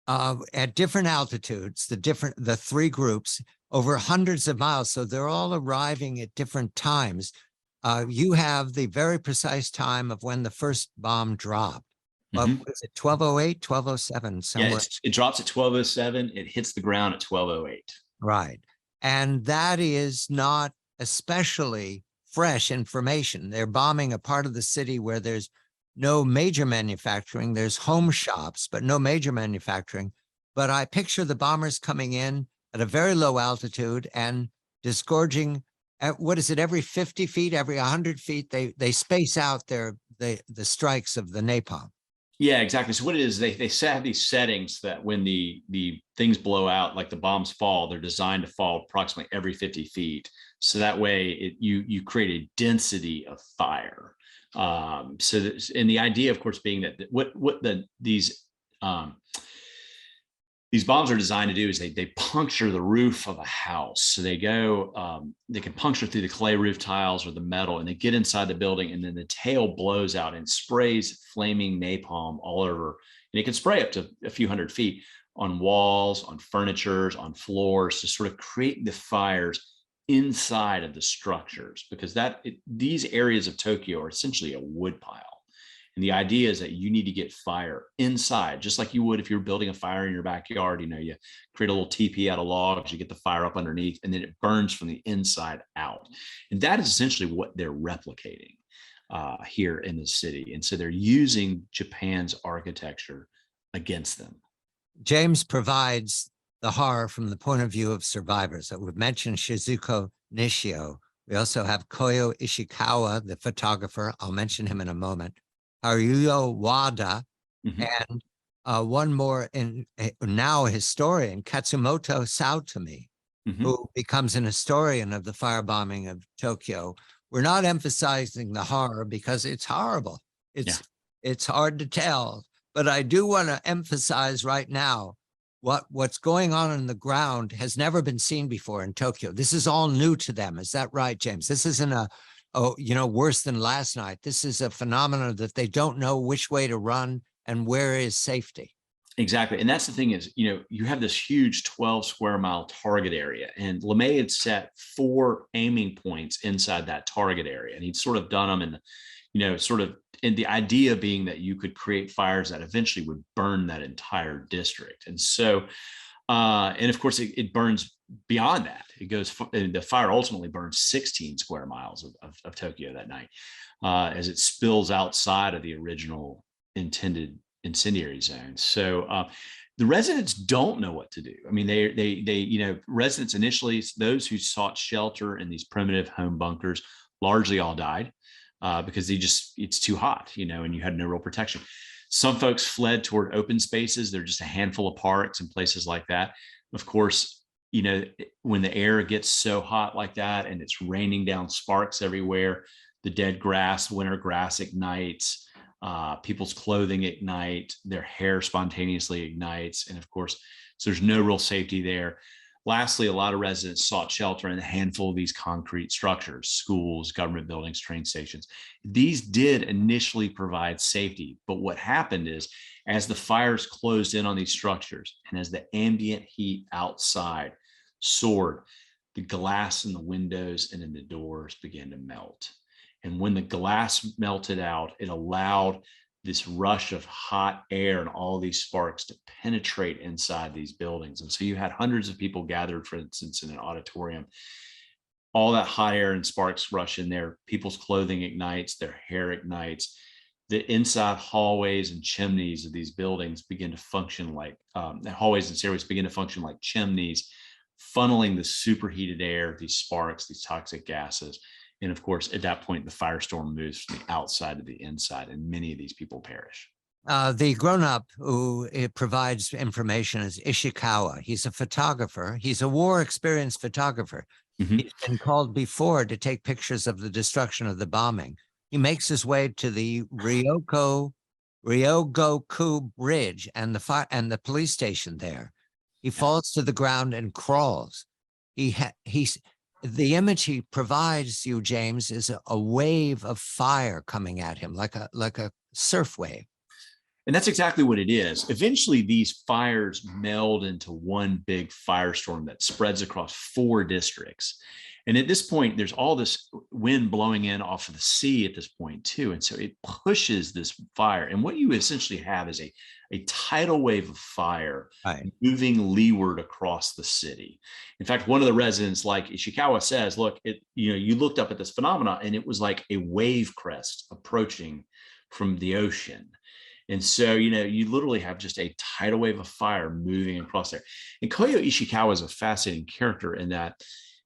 at different altitudes, the 3 groups over hundreds of miles. So they're all arriving at different times. You have the very precise time of when the first bomb dropped. Mm-hmm. What is it, 1208, 1207? Somewhere. Yeah, it drops at 1207. It hits the ground at 1208. Right. And that is not especially fresh information. They're bombing a part of the city where there's no major manufacturing. There's home shops, but no major manufacturing. But I picture the bombers coming in at a very low altitude and disgorging at, what is it, every 50 feet, every 100 feet, they space out the strikes of the napalm. Yeah, exactly. So what it is, they have these settings that when the things blow out, like the bombs fall, they're designed to fall approximately every 50 feet. So that way you create a density of fire. And the idea, of course, being that these bombs are designed to do is they puncture the roof of a house. So they can puncture through the clay roof tiles or the metal, and they get inside the building, and then the tail blows out and sprays flaming napalm all over. And it can spray up to a few hundred feet on walls, on furniture, on floors, to sort of create the fires inside of the structures, because these areas of Tokyo are essentially a wood pile. And the idea is that you need to get fire inside, just like you would if you're building a fire in your backyard. You create a little teepee out of logs, you get the fire up underneath, and then it burns from the inside out. And that is essentially what they're replicating here in the city. And so they're using Japan's architecture against them. James provides the horror from the point of view of survivors. So we've mentioned Shizuko Nishio. We also have Koyo Ishikawa, the photographer. I'll mention him in a moment. Haruyo Wada, and one more, now a historian, Katsumoto Saotome, who becomes an historian of the firebombing of Tokyo. We're not emphasizing the horror because it's horrible. It's hard to tell, but I do want to emphasize right now what's going on the ground has never been seen before in Tokyo. This is all new to them. Is that right, James? This isn't a oh, worse than last night. This is a phenomenon that they don't know which way to run and where is safety. Exactly. And that's the thing is, you have this huge 12 square mile target area, and LeMay had set 4 aiming points inside that target area. And he'd sort of done them and the idea being that you could create fires that eventually would burn that entire district. And so, and of course it burns beyond that. The fire ultimately burns 16 square miles of Tokyo that night, as it spills outside of the original intended incendiary zone. So the residents don't know what to do. I mean, residents initially, those who sought shelter in these primitive home bunkers, largely all died because it's too hot, and you had no real protection. Some folks fled toward open spaces. There are just a handful of parks and places like that. Of course, when the air gets so hot like that and it's raining down sparks everywhere, the dead grass, winter grass ignites. People's clothing ignite, their hair spontaneously ignites. And of course, so there's no real safety there. Lastly, a lot of residents sought shelter in a handful of these concrete structures, schools, government buildings, train stations. These did initially provide safety, but what happened is as the fires closed in on these structures and as the ambient heat outside soared, the glass in the windows and in the doors began to melt. And when the glass melted out, it allowed this rush of hot air and all these sparks to penetrate inside these buildings. And so you had hundreds of people gathered, for instance, in an auditorium. All that hot air and sparks rush in there. People's clothing ignites, their hair ignites. The inside hallways and chimneys of these buildings begin to function like the hallways and stairways begin to function like chimneys, funneling the superheated air, these sparks, these toxic gases. And of course, at that point, the firestorm moves from the outside to the inside, and many of these people perish. The grown-up who provides information is Ishikawa. He's a photographer. He's a war-experienced photographer. Mm-hmm. He's been called before to take pictures of the destruction of the bombing. He makes his way to the Ryogoku Bridge and the police station there. He falls to the ground and crawls. The image he provides you, James, is a wave of fire coming at him, like a surf wave. And that's exactly what it is. Eventually, these fires meld into one big firestorm that spreads across 4 districts. And at this point, there's all this wind blowing in off of the sea at this point, too. And so it pushes this fire. And what you essentially have is a tidal wave of fire moving leeward across the city. In fact, one of the residents, like Ishikawa, says, look, you looked up at this phenomena and it was like a wave crest approaching from the ocean. And so, you literally have just a tidal wave of fire moving across there. And Koyo Ishikawa is a fascinating character in that,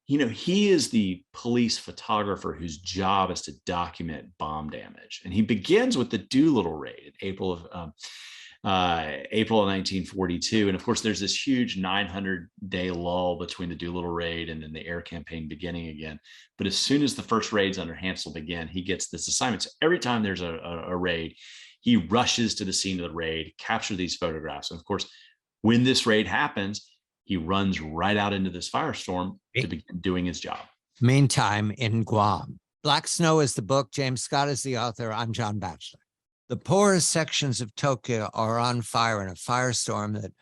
he is the police photographer whose job is to document bomb damage. And he begins with the Doolittle raid in April of 1942. And of course, there's this huge 900-day lull between the Doolittle raid and then the air campaign beginning again. But as soon as the first raids under Hansell begin, he gets this assignment. So every time there's a raid, he rushes to the scene of the raid, capture these photographs. And of course, when this raid happens, he runs right out into this firestorm to begin doing his job. Meantime, in Guam, Black Snow is the book. James Scott is the author. I'm John Batchelor. The poorest sections of Tokyo are on fire in a firestorm that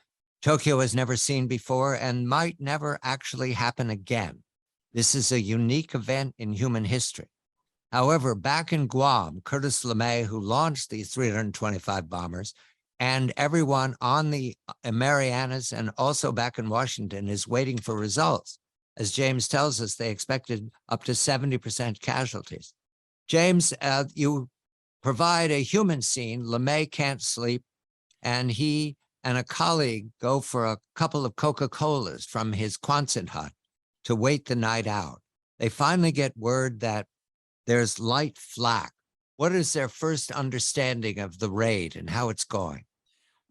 Tokyo has never seen before and might never actually happen again. This is a unique event in human history. However, back in Guam, Curtis LeMay, who launched these 325 bombers, and everyone on the Marianas and also back in Washington is waiting for results. As James tells us, they expected up to 70% casualties. James, you provide a human scene. LeMay can't sleep, and he and a colleague go for a couple of Coca-Colas from his Quonset hut to wait the night out. They finally get word that there's light flak. What is their first understanding of the raid and how it's going?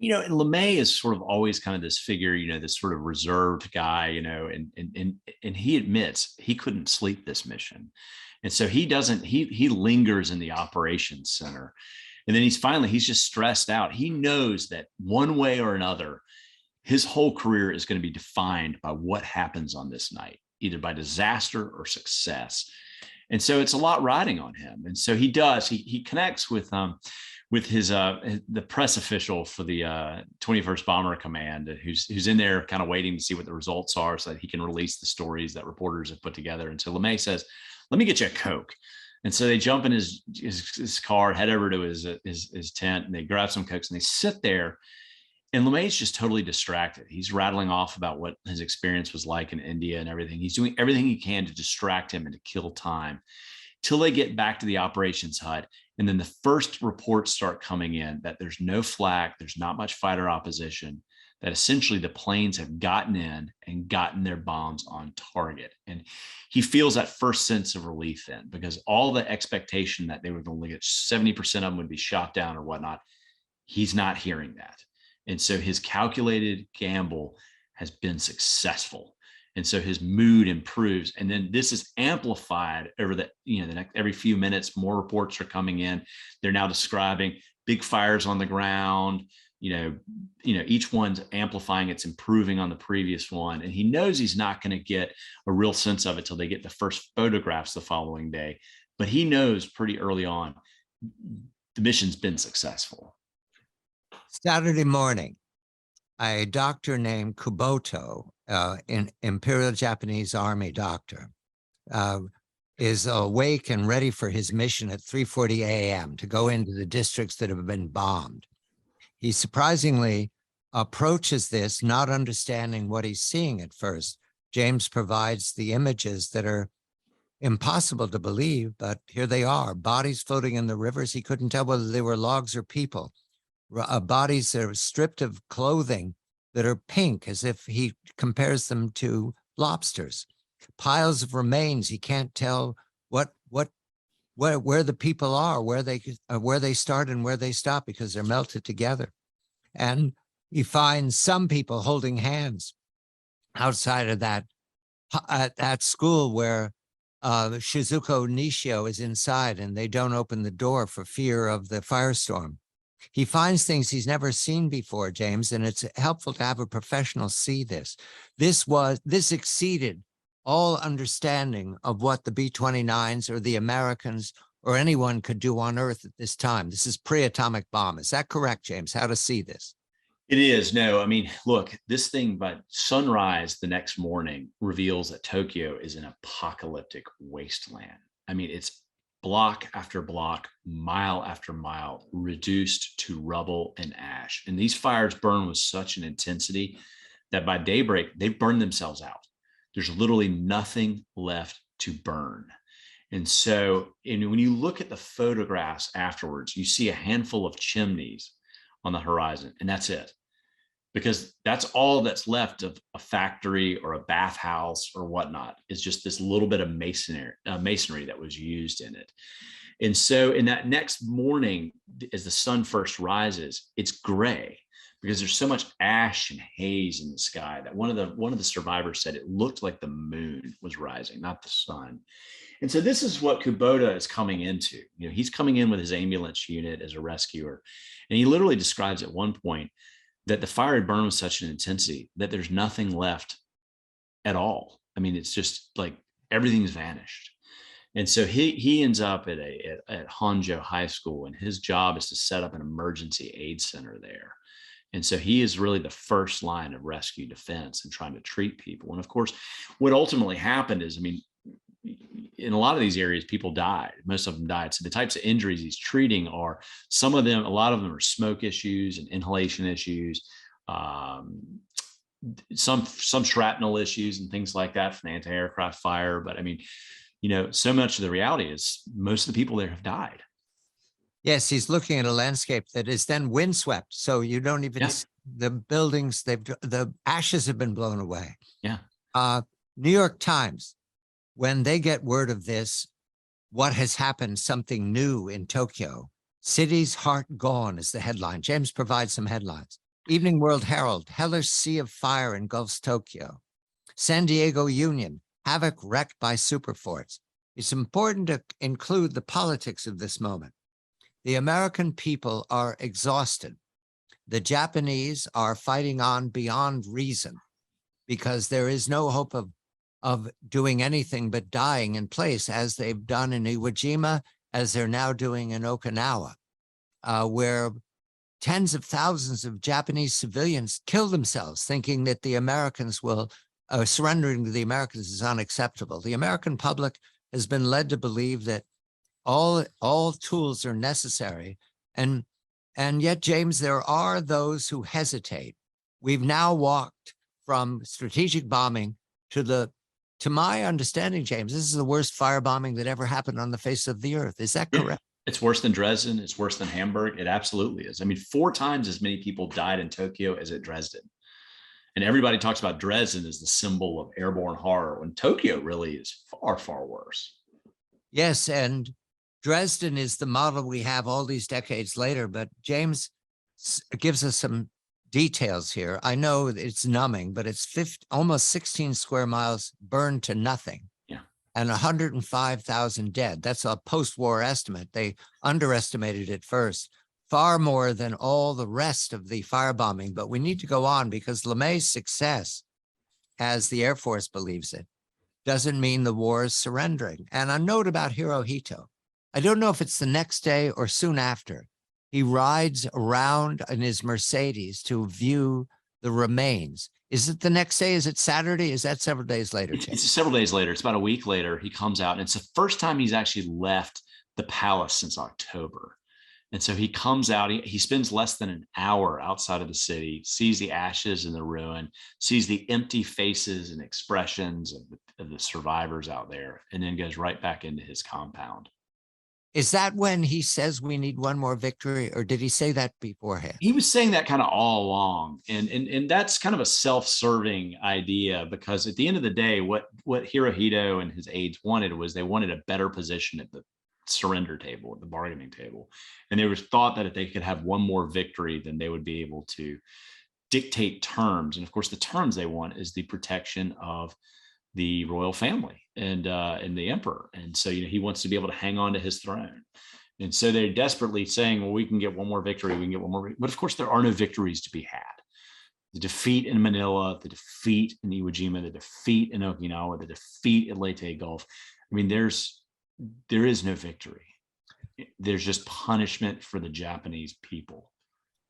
And LeMay is sort of always kind of this figure, this sort of reserved guy, and he admits he couldn't sleep this mission. And so he lingers in the operations center. And then he's just stressed out. He knows that one way or another, his whole career is going to be defined by what happens on this night, either by disaster or success. And so it's a lot riding on him. And so he connects with his the press official for the 21st Bomber Command, who's in there kind of waiting to see what the results are so that he can release the stories that reporters have put together. And so LeMay says, "Let me get you a Coke." And so they jump in his car, head over to his tent, and they grab some Cokes and they sit there. And LeMay's just totally distracted. He's rattling off about what his experience was like in India and everything. He's doing everything he can to distract him and to kill time till they get back to the operations hut. And then the first reports start coming in that there's no flak, there's not much fighter opposition, that essentially the planes have gotten in and gotten their bombs on target. And he feels that first sense of relief then, because all the expectation that they were going to get 70% of them would be shot down or whatnot, he's not hearing that. And so his calculated gamble has been successful. And so his mood improves. And then this is amplified over the next every few minutes, more reports are coming in. They're now describing big fires on the ground. Each one's amplifying, it's improving on the previous one. And he knows he's not going to get a real sense of it till they get the first photographs the following day. But he knows pretty early on the mission's been successful. Saturday morning, a doctor named Kubota, an Imperial Japanese Army doctor, is awake and ready for his mission at 3:40 a.m. to go into the districts that have been bombed. He surprisingly approaches this, not understanding what he's seeing at first. James provides the images that are impossible to believe, but here they are. Bodies floating in the rivers. He couldn't tell whether they were logs or people. Bodies that are stripped of clothing that are pink, as if he compares them to lobsters. Piles of remains. He can't tell where the people are, where they start and where they stop, because they're melted together. And he finds some people holding hands outside of that at that school where Shizuko Nishio is inside, and they don't open the door for fear of the firestorm. He finds things he's never seen before, James, and it's helpful to have a professional see this. This exceeded all understanding of what the B-29s or the Americans or anyone could do on Earth at this time. This is pre-atomic bomb. Is that correct, James? How to see this? It is. No, I mean, look, this thing by sunrise the next morning reveals that Tokyo is an apocalyptic wasteland. I mean, it's block after block, mile after mile, reduced to rubble and ash. And these fires burn with such an intensity that by daybreak, they burn themselves out. There's literally nothing left to burn. And so when you look at the photographs afterwards, you see a handful of chimneys on the horizon, and that's it. Because that's all that's left of a factory or a bathhouse or whatnot, is just this little bit of masonry that was used in it. And so in that next morning, as the sun first rises, it's gray because there's so much ash and haze in the sky that one of the survivors said it looked like the moon was rising, not the sun. And so this is what Kubota is coming into. He's coming in with his ambulance unit as a rescuer. And he literally describes at one point that the fire had burned with such an intensity that there's nothing left at all. I mean, it's just like everything's vanished. And so he ends up at Honjo High School, and his job is to set up an emergency aid center there. And so he is really the first line of rescue defense and trying to treat people. And of course, what ultimately happened is, I mean, in a lot of these areas, people died. Most of them died. So the types of injuries he's treating are a lot of them are smoke issues and inhalation issues, some shrapnel issues and things like that from anti-aircraft fire. But I mean, so much of the reality is most of the people there have died. Yes, he's looking at a landscape that is then windswept. So you don't even see the buildings, the ashes have been blown away. Yeah. New York Times, when they get word of this, what has happened, something new in Tokyo, city's heart gone is the headline. James provides some headlines. Evening World Herald, hellish sea of fire engulfs Tokyo. San Diego Union, havoc wrecked by superforts. It's important to include the politics of this moment. The American people are exhausted. The Japanese are fighting on beyond reason because there is no hope of of doing anything but dying in place, as they've done in Iwo Jima, as they're now doing in Okinawa, where tens of thousands of Japanese civilians kill themselves thinking that the Americans will, surrendering to the Americans is unacceptable. The American public has been led to believe that all tools are necessary. And yet, James, there are those who hesitate. We've now walked from strategic bombing to my understanding, James, this is the worst firebombing that ever happened on the face of the earth. Is that correct? It's worse than Dresden. It's worse than Hamburg. It absolutely is. I mean, 4 times as many people died in Tokyo as at Dresden. And everybody talks about Dresden as the symbol of airborne horror, when Tokyo really is far, far worse. Yes, and Dresden is the model we have all these decades later, but James gives us some details here. I know it's numbing, but it's almost 16 square miles burned to nothing. Yeah. And 105,000 dead. That's a post-war estimate. They underestimated it first, far more than all the rest of the firebombing. But we need to go on, because LeMay's success, as the Air Force believes it, doesn't mean the war is surrendering. And a note about Hirohito. I don't know if it's the next day or soon after. He rides around in his Mercedes to view the remains. Is it the next day? Is it Saturday? Is that several days later? It's several days later. It's about a week later. He comes out, and it's the first time he's actually left the palace since October. And so he comes out, he spends less than an hour outside of the city, sees the ashes and the ruin, sees the empty faces and expressions of the survivors out there, and then goes right back into his compound. Is that when he says we need one more victory, or did he say that beforehand? He was saying that kind of all along. And that's kind of a self-serving idea, because at the end of the day, what Hirohito and his aides wanted was they wanted a better position at the surrender table, at the bargaining table. And there was thought that if they could have one more victory, then they would be able to dictate terms. And of course, the terms they want is the protection of the royal family and the emperor. And so, he wants to be able to hang on to his throne. And so they're desperately saying, well, we can get one more victory. We can get one more. But of course, there are no victories to be had. The defeat in Manila, the defeat in Iwo Jima, the defeat in Okinawa, the defeat at Leyte Gulf. I mean, there is no victory. There's just punishment for the Japanese people.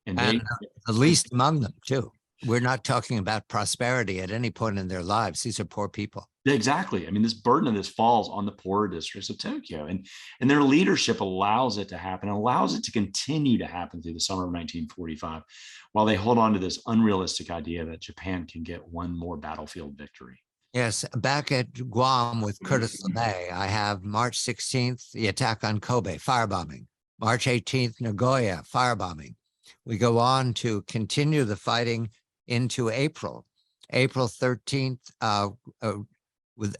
And the least among them, too. We're not talking about prosperity at any point in their lives. These are poor people. Exactly. I mean, this burden of this falls on the poorer districts of Tokyo, and their leadership allows it to happen, allows it to continue to happen through the summer of 1945, while they hold on to this unrealistic idea that Japan can get one more battlefield victory. Yes, back at Guam with Curtis LeMay, I have March 16th, the attack on Kobe, firebombing. March 18th, Nagoya, firebombing. We go on to continue the fighting into April. April 13th, with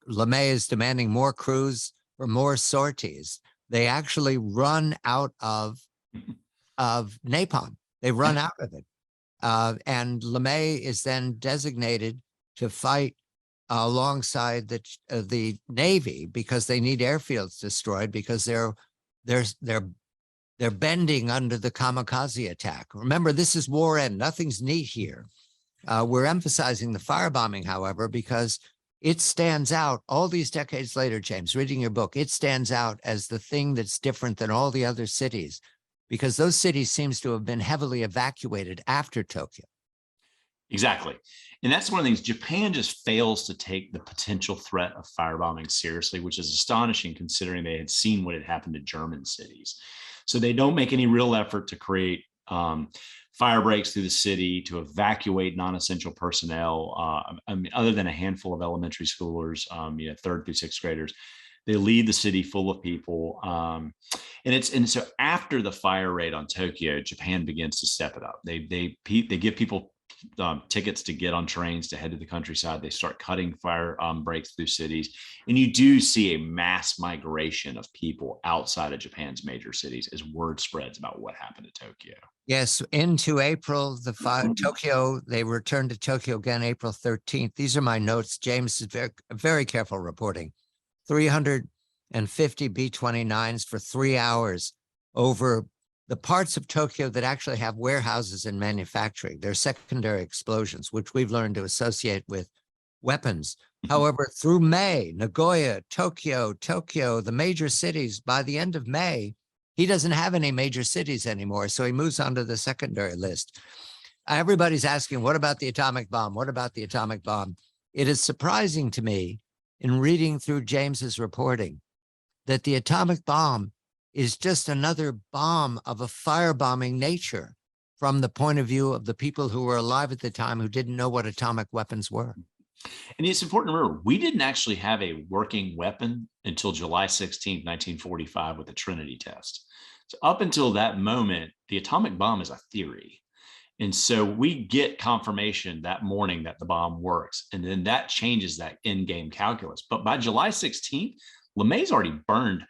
LeMay is demanding more crews for more sorties. They actually run out of napalm. They run out of it. And LeMay is then designated to fight alongside the Navy, because they need airfields destroyed, because they're bending under the kamikaze attack. Remember, this is war end. Nothing's neat here. We're emphasizing the firebombing, however, because it stands out all these decades later, James, reading your book, it stands out as the thing that's different than all the other cities, because those cities seems to have been heavily evacuated after Tokyo. Exactly. And that's one of the things. Japan just fails to take the potential threat of firebombing seriously, which is astonishing considering they had seen what had happened to German cities. So they don't make any real effort to create fire breaks through the city, to evacuate non-essential personnel. I mean, other than a handful of elementary schoolers, 3rd through 6th graders, they leave the city full of people. And so after the fire raid on Tokyo, Japan begins to step it up. They give people tickets to get on trains to head to the countryside. They start cutting fire breaks through cities. And you do see a mass migration of people outside of Japan's major cities as word spreads about what happened to Tokyo. Yes, into April, Tokyo, they returned to Tokyo again, April 13th. These are my notes. James is very careful reporting. 350 B-29s for 3 hours over the parts of Tokyo that actually have warehouses and manufacturing. They're secondary explosions, which we've learned to associate with weapons. However, through May, Nagoya, Tokyo, the major cities, by the end of May, he doesn't have any major cities anymore. So he moves on to the secondary list. Everybody's asking, what about the atomic bomb? What about the atomic bomb? It is surprising to me in reading through James's reporting that the atomic bomb is just another bomb of a firebombing nature from the point of view of the people who were alive at the time who didn't know what atomic weapons were. And it's important to remember, we didn't actually have a working weapon until July 16th, 1945 with the Trinity test. So up until that moment, the atomic bomb is a theory. And so we get confirmation that morning that the bomb works. And then that changes that in-game calculus. But by July 16th, LeMay's already burned,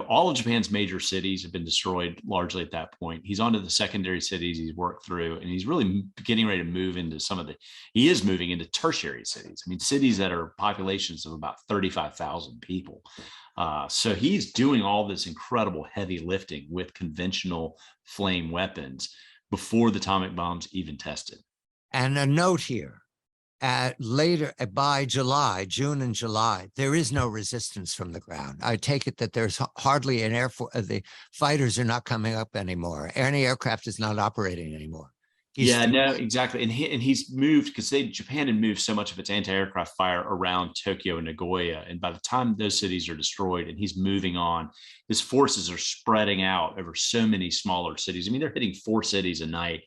all of Japan's major cities have been destroyed largely at that point. He's onto the secondary cities he's worked through, and he's really getting ready to move into he is moving into tertiary cities. I mean, cities that are populations of about 35,000 people. So he's doing all this incredible heavy lifting with conventional flame weapons before the atomic bomb's even tested. And a note here, later by June and July, there is no resistance from the ground. I take it that there's hardly an air force. The fighters are not coming up anymore. Any aircraft is not operating anymore. No, exactly. And he's moved because Japan had moved so much of its anti-aircraft fire around Tokyo and Nagoya. And by the time those cities are destroyed and he's moving on, his forces are spreading out over so many smaller cities. I mean, they're hitting 4 cities a night.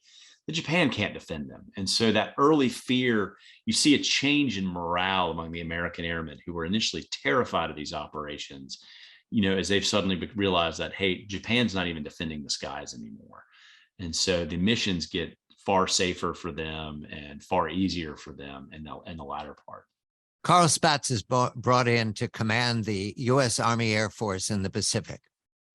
That Japan can't defend them. And so that early fear, you see a change in morale among the American airmen who were initially terrified of these operations, as they've suddenly realized that, hey, Japan's not even defending the skies anymore. And so the missions get far safer for them and far easier for them in the latter part. Carl Spaatz is brought in to command the U.S. Army Air Force in the Pacific.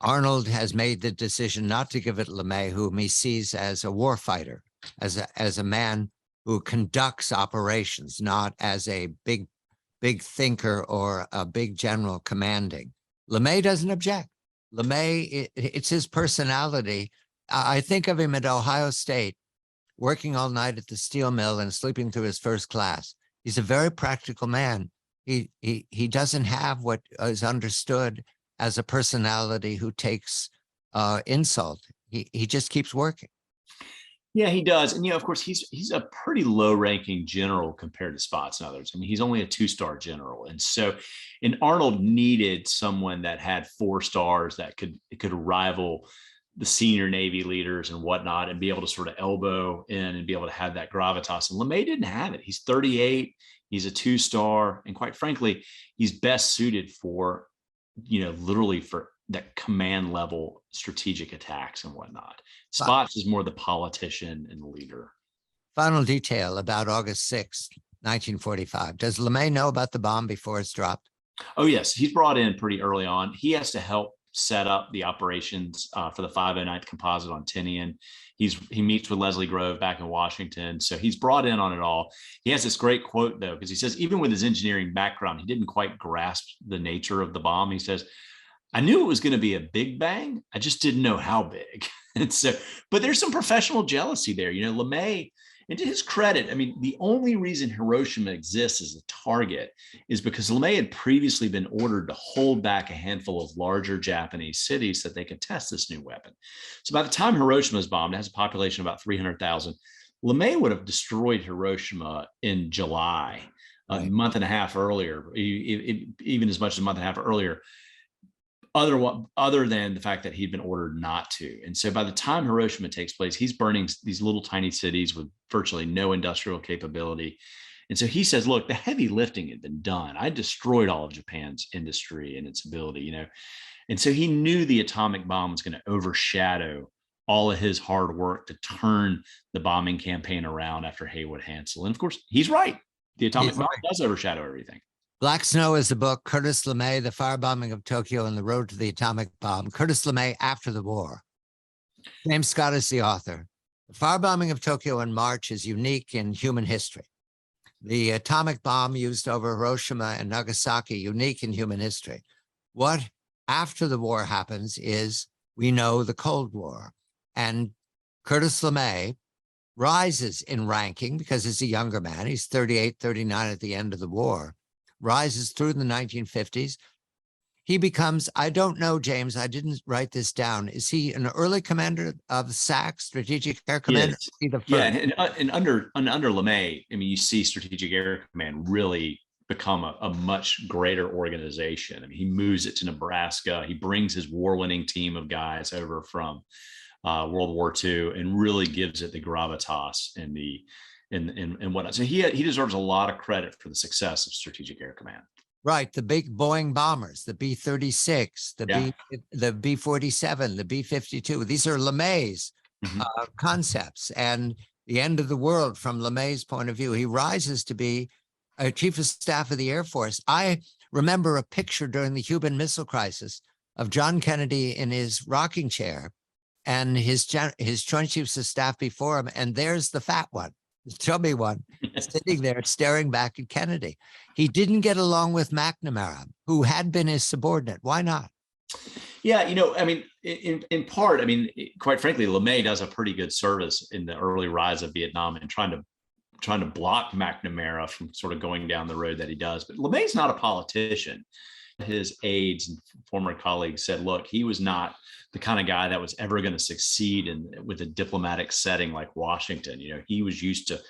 Arnold has made the decision not to give it LeMay, whom he sees as a warfighter, as a man who conducts operations, not as a big thinker or a big general commanding. LeMay doesn't object. LeMay, it's his personality. I think of him at Ohio State, working all night at the steel mill and sleeping through his first class. He's a very practical man. He doesn't have what is understood as a personality who takes insult. He just keeps working. Yeah, he does. And, of course, he's a pretty low-ranking general compared to Spaatz and others. I mean, he's only a 2-star general. And Arnold needed someone that had 4 stars that could rival the senior Navy leaders and whatnot and be able to sort of elbow in and be able to have that gravitas. And LeMay didn't have it. He's 38. He's a 2-star. And quite frankly, he's best suited for literally for that command level strategic attacks and whatnot. Spaatz is more the politician and the leader. Final detail about August 6th, 1945. Does LeMay know about the bomb before it's dropped? Oh, yes. He's brought in pretty early on. He has to help set up the operations for the 509th Composite on Tinian. He meets with Leslie Grove back in Washington. So he's brought in on it all. He has this great quote, though, because he says, even with his engineering background, he didn't quite grasp the nature of the bomb. He says, I knew it was going to be a big bang. I just didn't know how big. And so, but there's some professional jealousy there. LeMay, and to his credit, I mean, the only reason Hiroshima exists as a target is because LeMay had previously been ordered to hold back a handful of larger Japanese cities so that they could test this new weapon. So by the time Hiroshima is bombed, it has a population of about 300,000. LeMay would have destroyed Hiroshima in July, a month and a half earlier, even as much as a month and a half earlier. Other than the fact that he'd been ordered not to. And so by the time Hiroshima takes place, he's burning these little tiny cities with virtually no industrial capability. And so he says, look, the heavy lifting had been done. I destroyed all of Japan's industry and its ability, And so he knew the atomic bomb was going to overshadow all of his hard work to turn the bombing campaign around after Haywood Hansell. And of course, he's right. The atomic bomb does overshadow everything. Black Snow is the book, Curtis LeMay, The Firebombing of Tokyo and the Road to the Atomic Bomb. Curtis LeMay after the war. James Scott is the author. The firebombing of Tokyo in March is unique in human history. The atomic bomb used over Hiroshima and Nagasaki, unique in human history. What after the war happens is we know the Cold War. And Curtis LeMay rises in ranking because he's a younger man. He's 38, 39 at the end of the war, rises through the 1950s. He becomes, I don't know, James, I didn't write this down. Is he an early commander of SAC, Strategic Air Command? Yes. Is he the first? Yeah, and under LeMay, I mean, you see Strategic Air Command really become a much greater organization. I mean, he moves it to Nebraska. He brings his war-winning team of guys over from World War II and really gives it the gravitas and the and whatnot. So he deserves a lot of credit for the success of Strategic Air Command. Right, the big Boeing bombers, the B-36, the B-47, the B-52. These are LeMay's concepts, and the end of the world from LeMay's point of view. He rises to be a chief of staff of the Air Force. I remember a picture during the Cuban Missile Crisis of John Kennedy in his rocking chair and his Joint Chiefs of Staff before him, and there's the fat one, the chubby one, sitting there staring back at Kennedy. He didn't get along with McNamara, who had been his subordinate. Why not? Yeah, I mean, in part, I mean, quite frankly, LeMay does a pretty good service in the early rise of Vietnam and trying to block McNamara from sort of going down the road that he does. But LeMay's not a politician. His aides and former colleagues said, look, he was not the kind of guy that was ever going to succeed with a diplomatic setting like Washington. He was used to,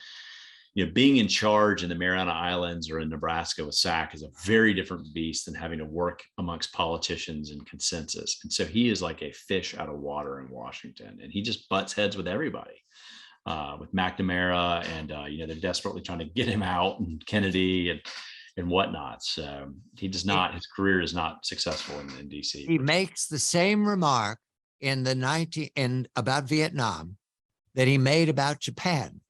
being in charge in the Mariana Islands or in Nebraska with SAC is a very different beast than having to work amongst politicians and consensus. And so he is like a fish out of water in Washington, and he just butts heads with everybody. With McNamara, and they're desperately trying to get him out, and Kennedy and whatnot. So he does not. His career is not successful in DC. He makes the same remark in about Vietnam that he made about Japan.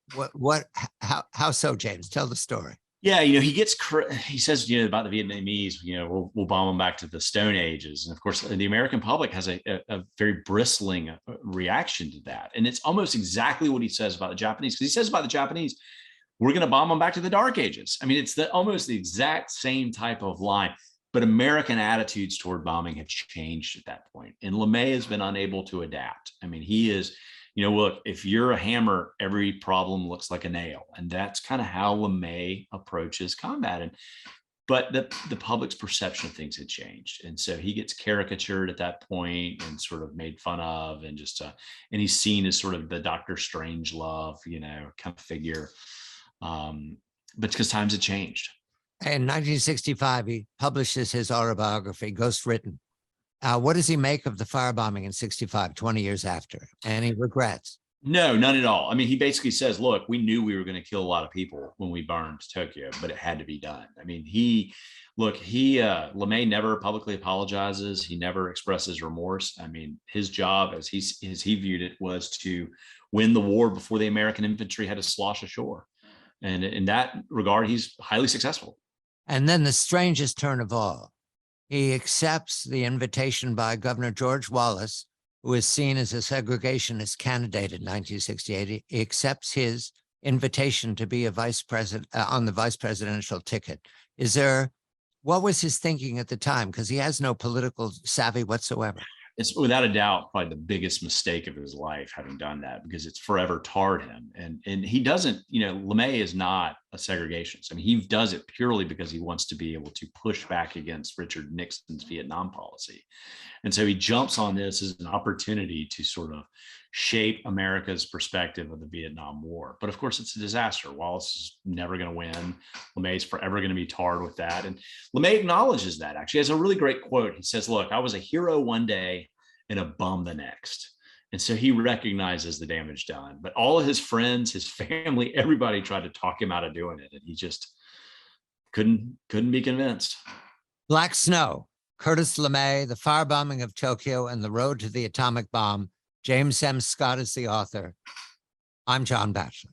How so, James? Tell the story. Yeah, he says, about the Vietnamese, we'll bomb them back to the Stone Ages. And of course, the American public has a very bristling reaction to that. And it's almost exactly what he says about the Japanese, because he says about the Japanese, we're going to bomb them back to the Dark Ages. I mean, it's almost the exact same type of line, but American attitudes toward bombing have changed at that point. And LeMay has been unable to adapt. I mean, he is, look, if you're a hammer, every problem looks like a nail. And that's kind of how LeMay approaches combat. But the public's perception of things had changed. And so he gets caricatured at that point and sort of made fun of, and and he's seen as sort of the Dr. Strangelove, kind of figure. But because times had changed. In 1965, he publishes his autobiography, Ghost Written. What does he make of the firebombing in 65, 20 years after? And he regrets. No, none at all. I mean, he basically says, look, we knew we were going to kill a lot of people when we burned Tokyo, but it had to be done. I mean, LeMay never publicly apologizes. He never expresses remorse. I mean, his job, as he viewed it, was to win the war before the American infantry had to slosh ashore. And in that regard, he's highly successful. And then the strangest turn of all, he accepts the invitation by Governor George Wallace, who is seen as a segregationist candidate in 1968. He accepts his invitation to be a vice president on the vice presidential ticket. What was his thinking at the time? Because he has no political savvy whatsoever. It's without a doubt probably the biggest mistake of his life, having done that, because it's forever tarred him. And he doesn't, LeMay is not a segregationist. I mean, he does it purely because he wants to be able to push back against Richard Nixon's Vietnam policy. And so he jumps on this as an opportunity to sort of shape America's perspective of the Vietnam War. But of course, it's a disaster. Wallace is never going to win. LeMay's forever going to be tarred with that. And LeMay acknowledges that. Actually, he has a really great quote. He says, look, I was a hero one day and a bum the next. And so he recognizes the damage done. But all of his friends, his family, everybody tried to talk him out of doing it. And he just couldn't be convinced. Black Snow, Curtis LeMay, The Firebombing of Tokyo and the Road to the Atomic Bomb. James M. Scott is the author. I'm John Batchelor.